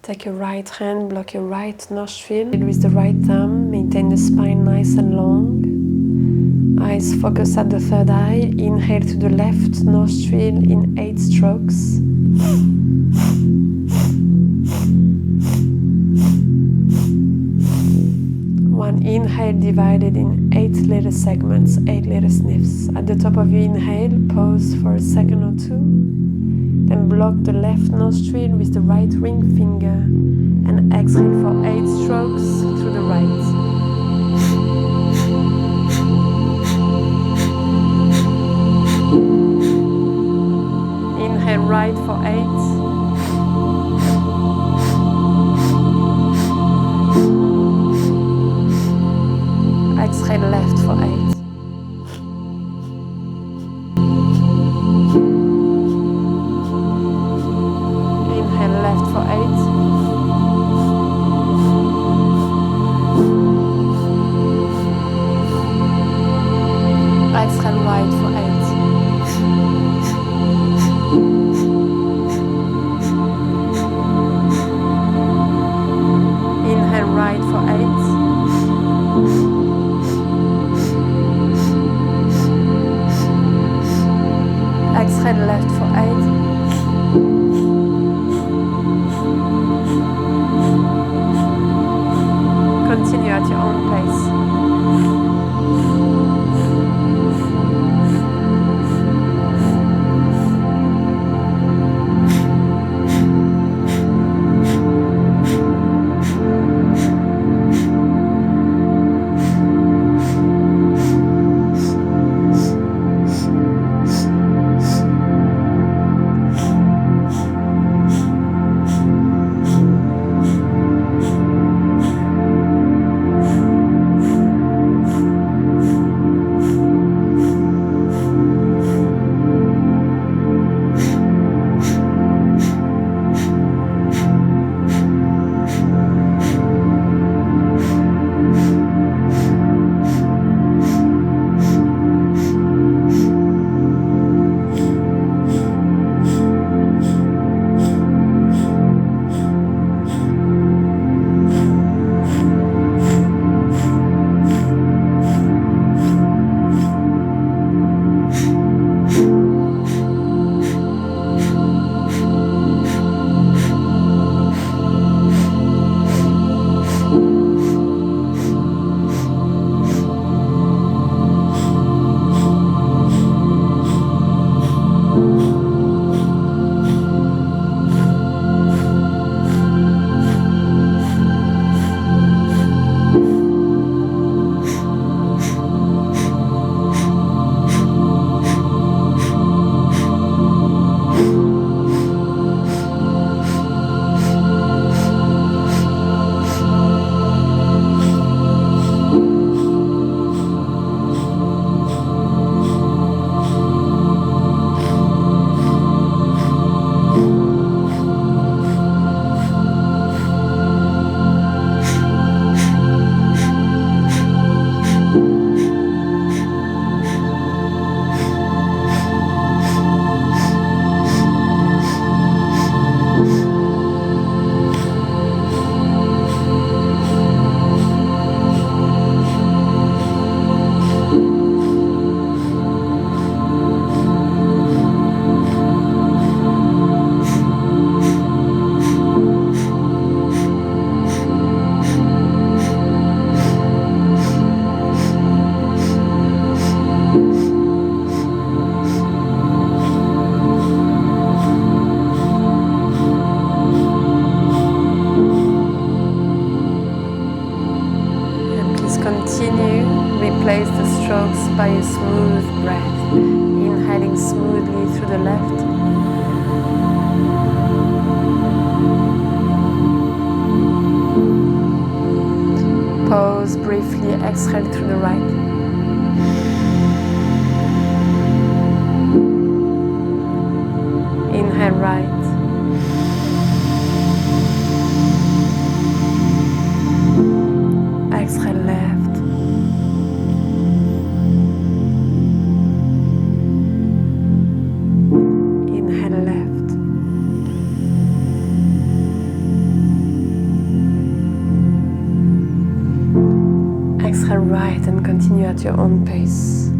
Take your right hand, block your right nostril with the right thumb, maintain the spine nice and long. Eyes focus at the third eye, inhale to the left nostril in 8 strokes. One inhale divided in 8 little segments, 8 little sniffs. At the top of your inhale, pause for a second or two. Then block the left nostril with the right ring finger and exhale for 8 strokes through the right. Inhale right for 8. Exhale left for 8. Inhale left for 8. Exhale right for 8. Inhale right for 8. Exhale left for 8. Continue at your own pace. replace the strokes by a smooth breath, inhaling smoothly through the left. Pause briefly, exhale through the right. Inhale right. Exhale left. Inhale left. Exhale right and continue at your own pace.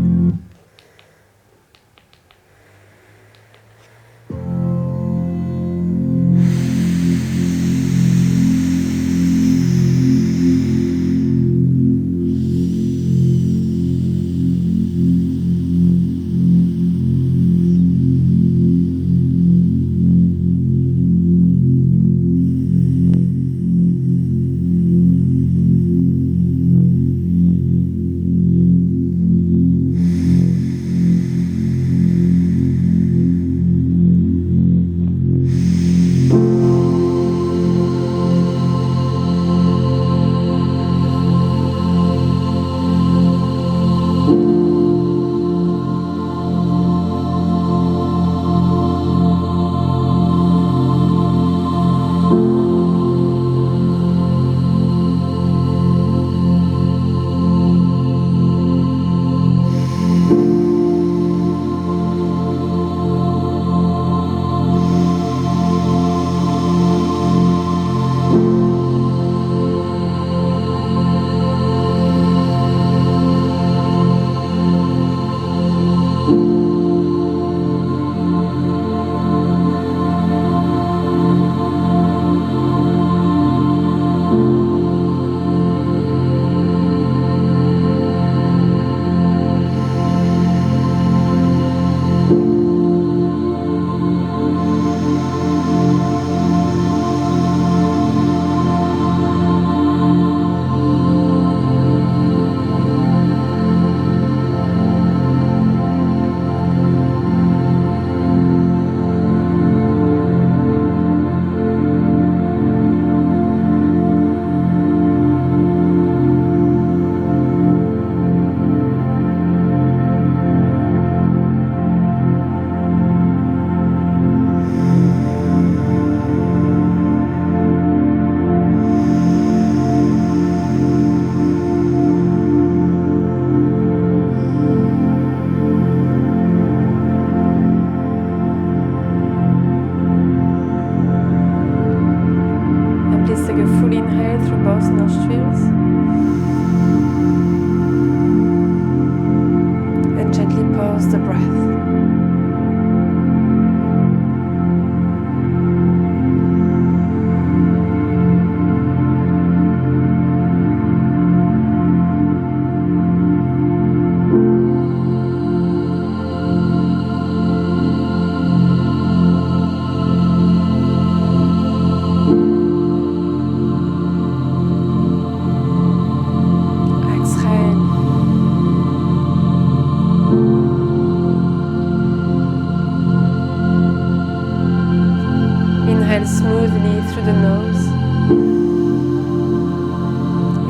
Inhale smoothly through the nose.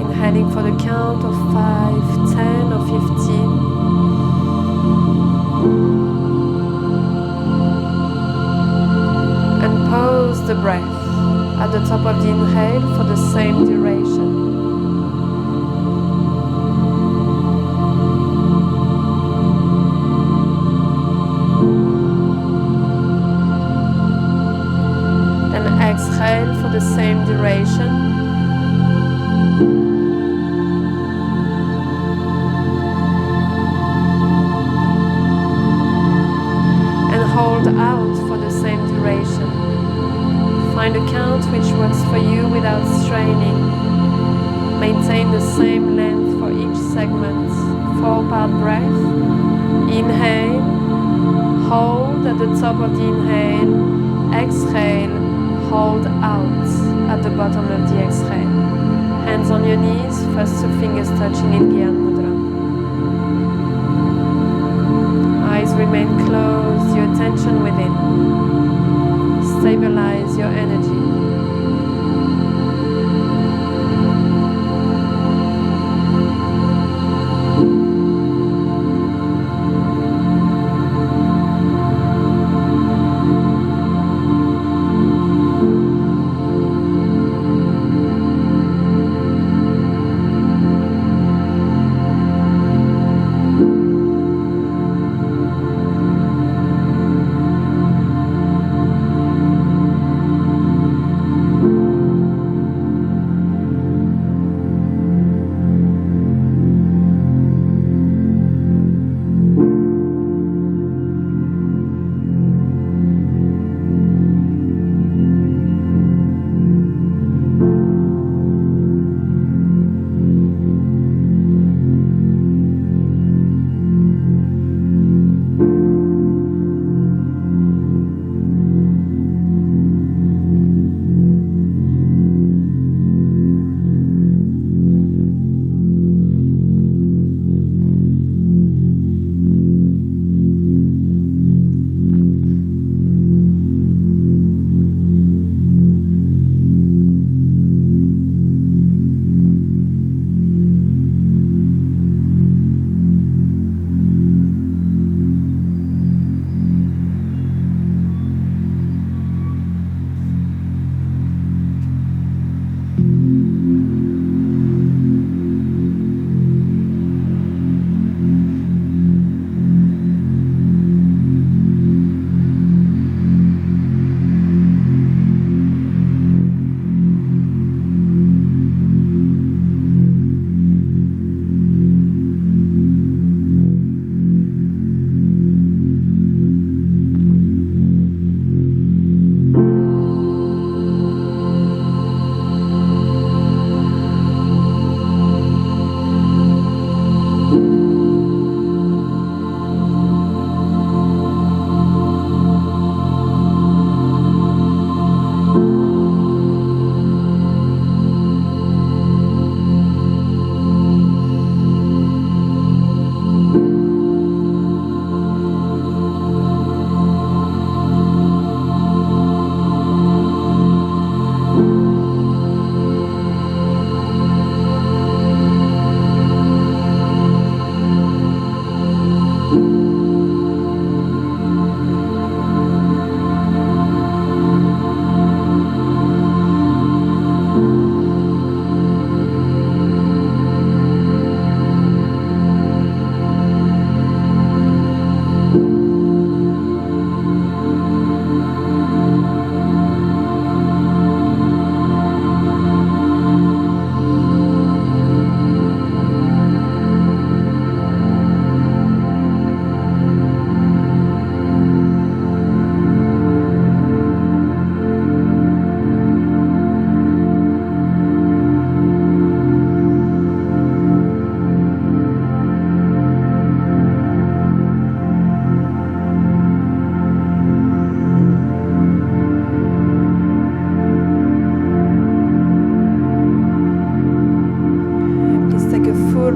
Inhaling for the count of 5, 10 or 15. And pause the breath at the top of the inhale for the same duration. Exhale for the same duration. And hold out for the same duration. Find a count which works for you without straining. Maintain the same length for each segment. 4-part breath. Inhale. Hold at the top of the inhale. Exhale. Hold out at the bottom of the exhale. Hands on your knees, first two fingers touching in Gyan Mudra. eyes remain closed, your attention within. Stabilize your energy.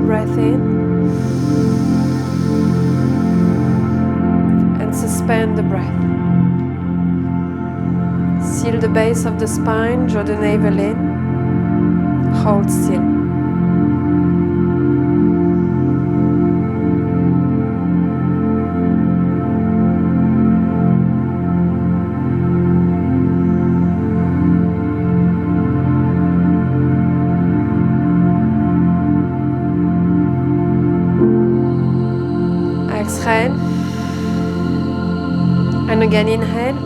breath in and suspend the breath. Seal the base of the spine, draw the navel in, hold still. Exhale, and again inhale.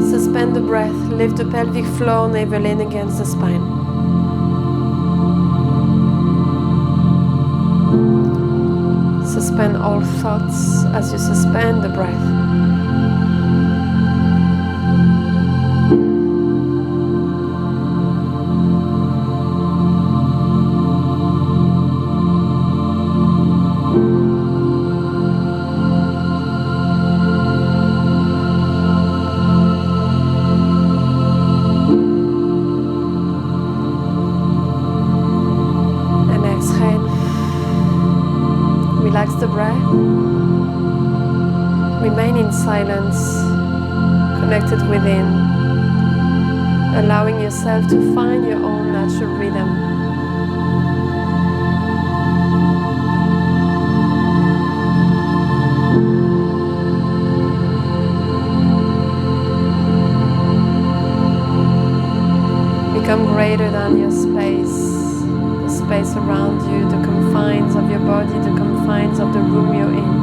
Suspend the breath, lift the pelvic floor, navel in against the spine. Suspend all thoughts as you suspend the breath. Relax the breath. Remain in silence, connected within, allowing yourself to find your own natural rhythm. Become greater than your space, the space around you, the confines of your body, the confines of the room you're in.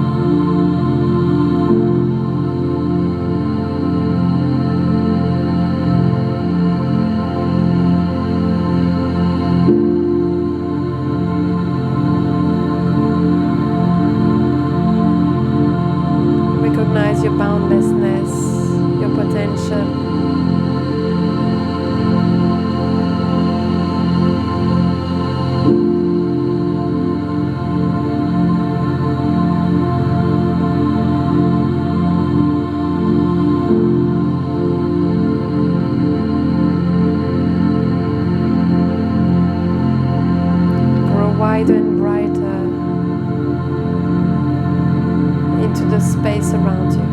Recognize your boundlessness, your potential. Wider and brighter into the space around you.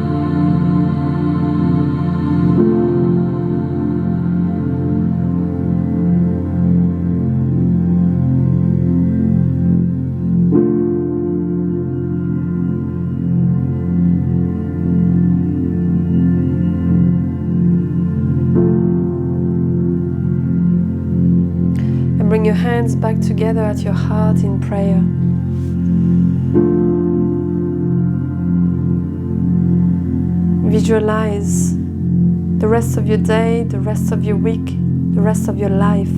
Bring your hands back together at your heart in prayer. Visualize the rest of your day, the rest of your week, the rest of your life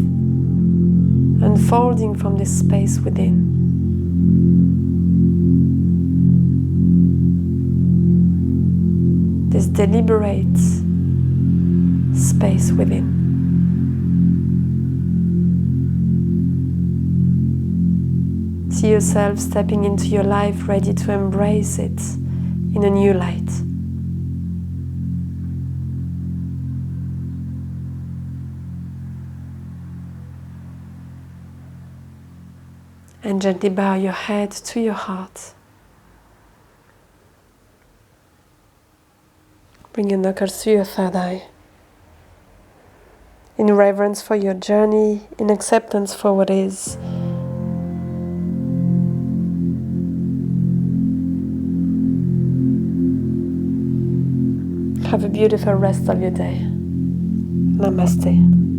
unfolding from this space within. This deliberate space within. See yourself stepping into your life, ready to embrace it in a new light. And gently bow your head to your heart. Bring your knuckles to your third eye. In reverence for your journey, in acceptance for what is. Have a beautiful rest of your day. Namaste.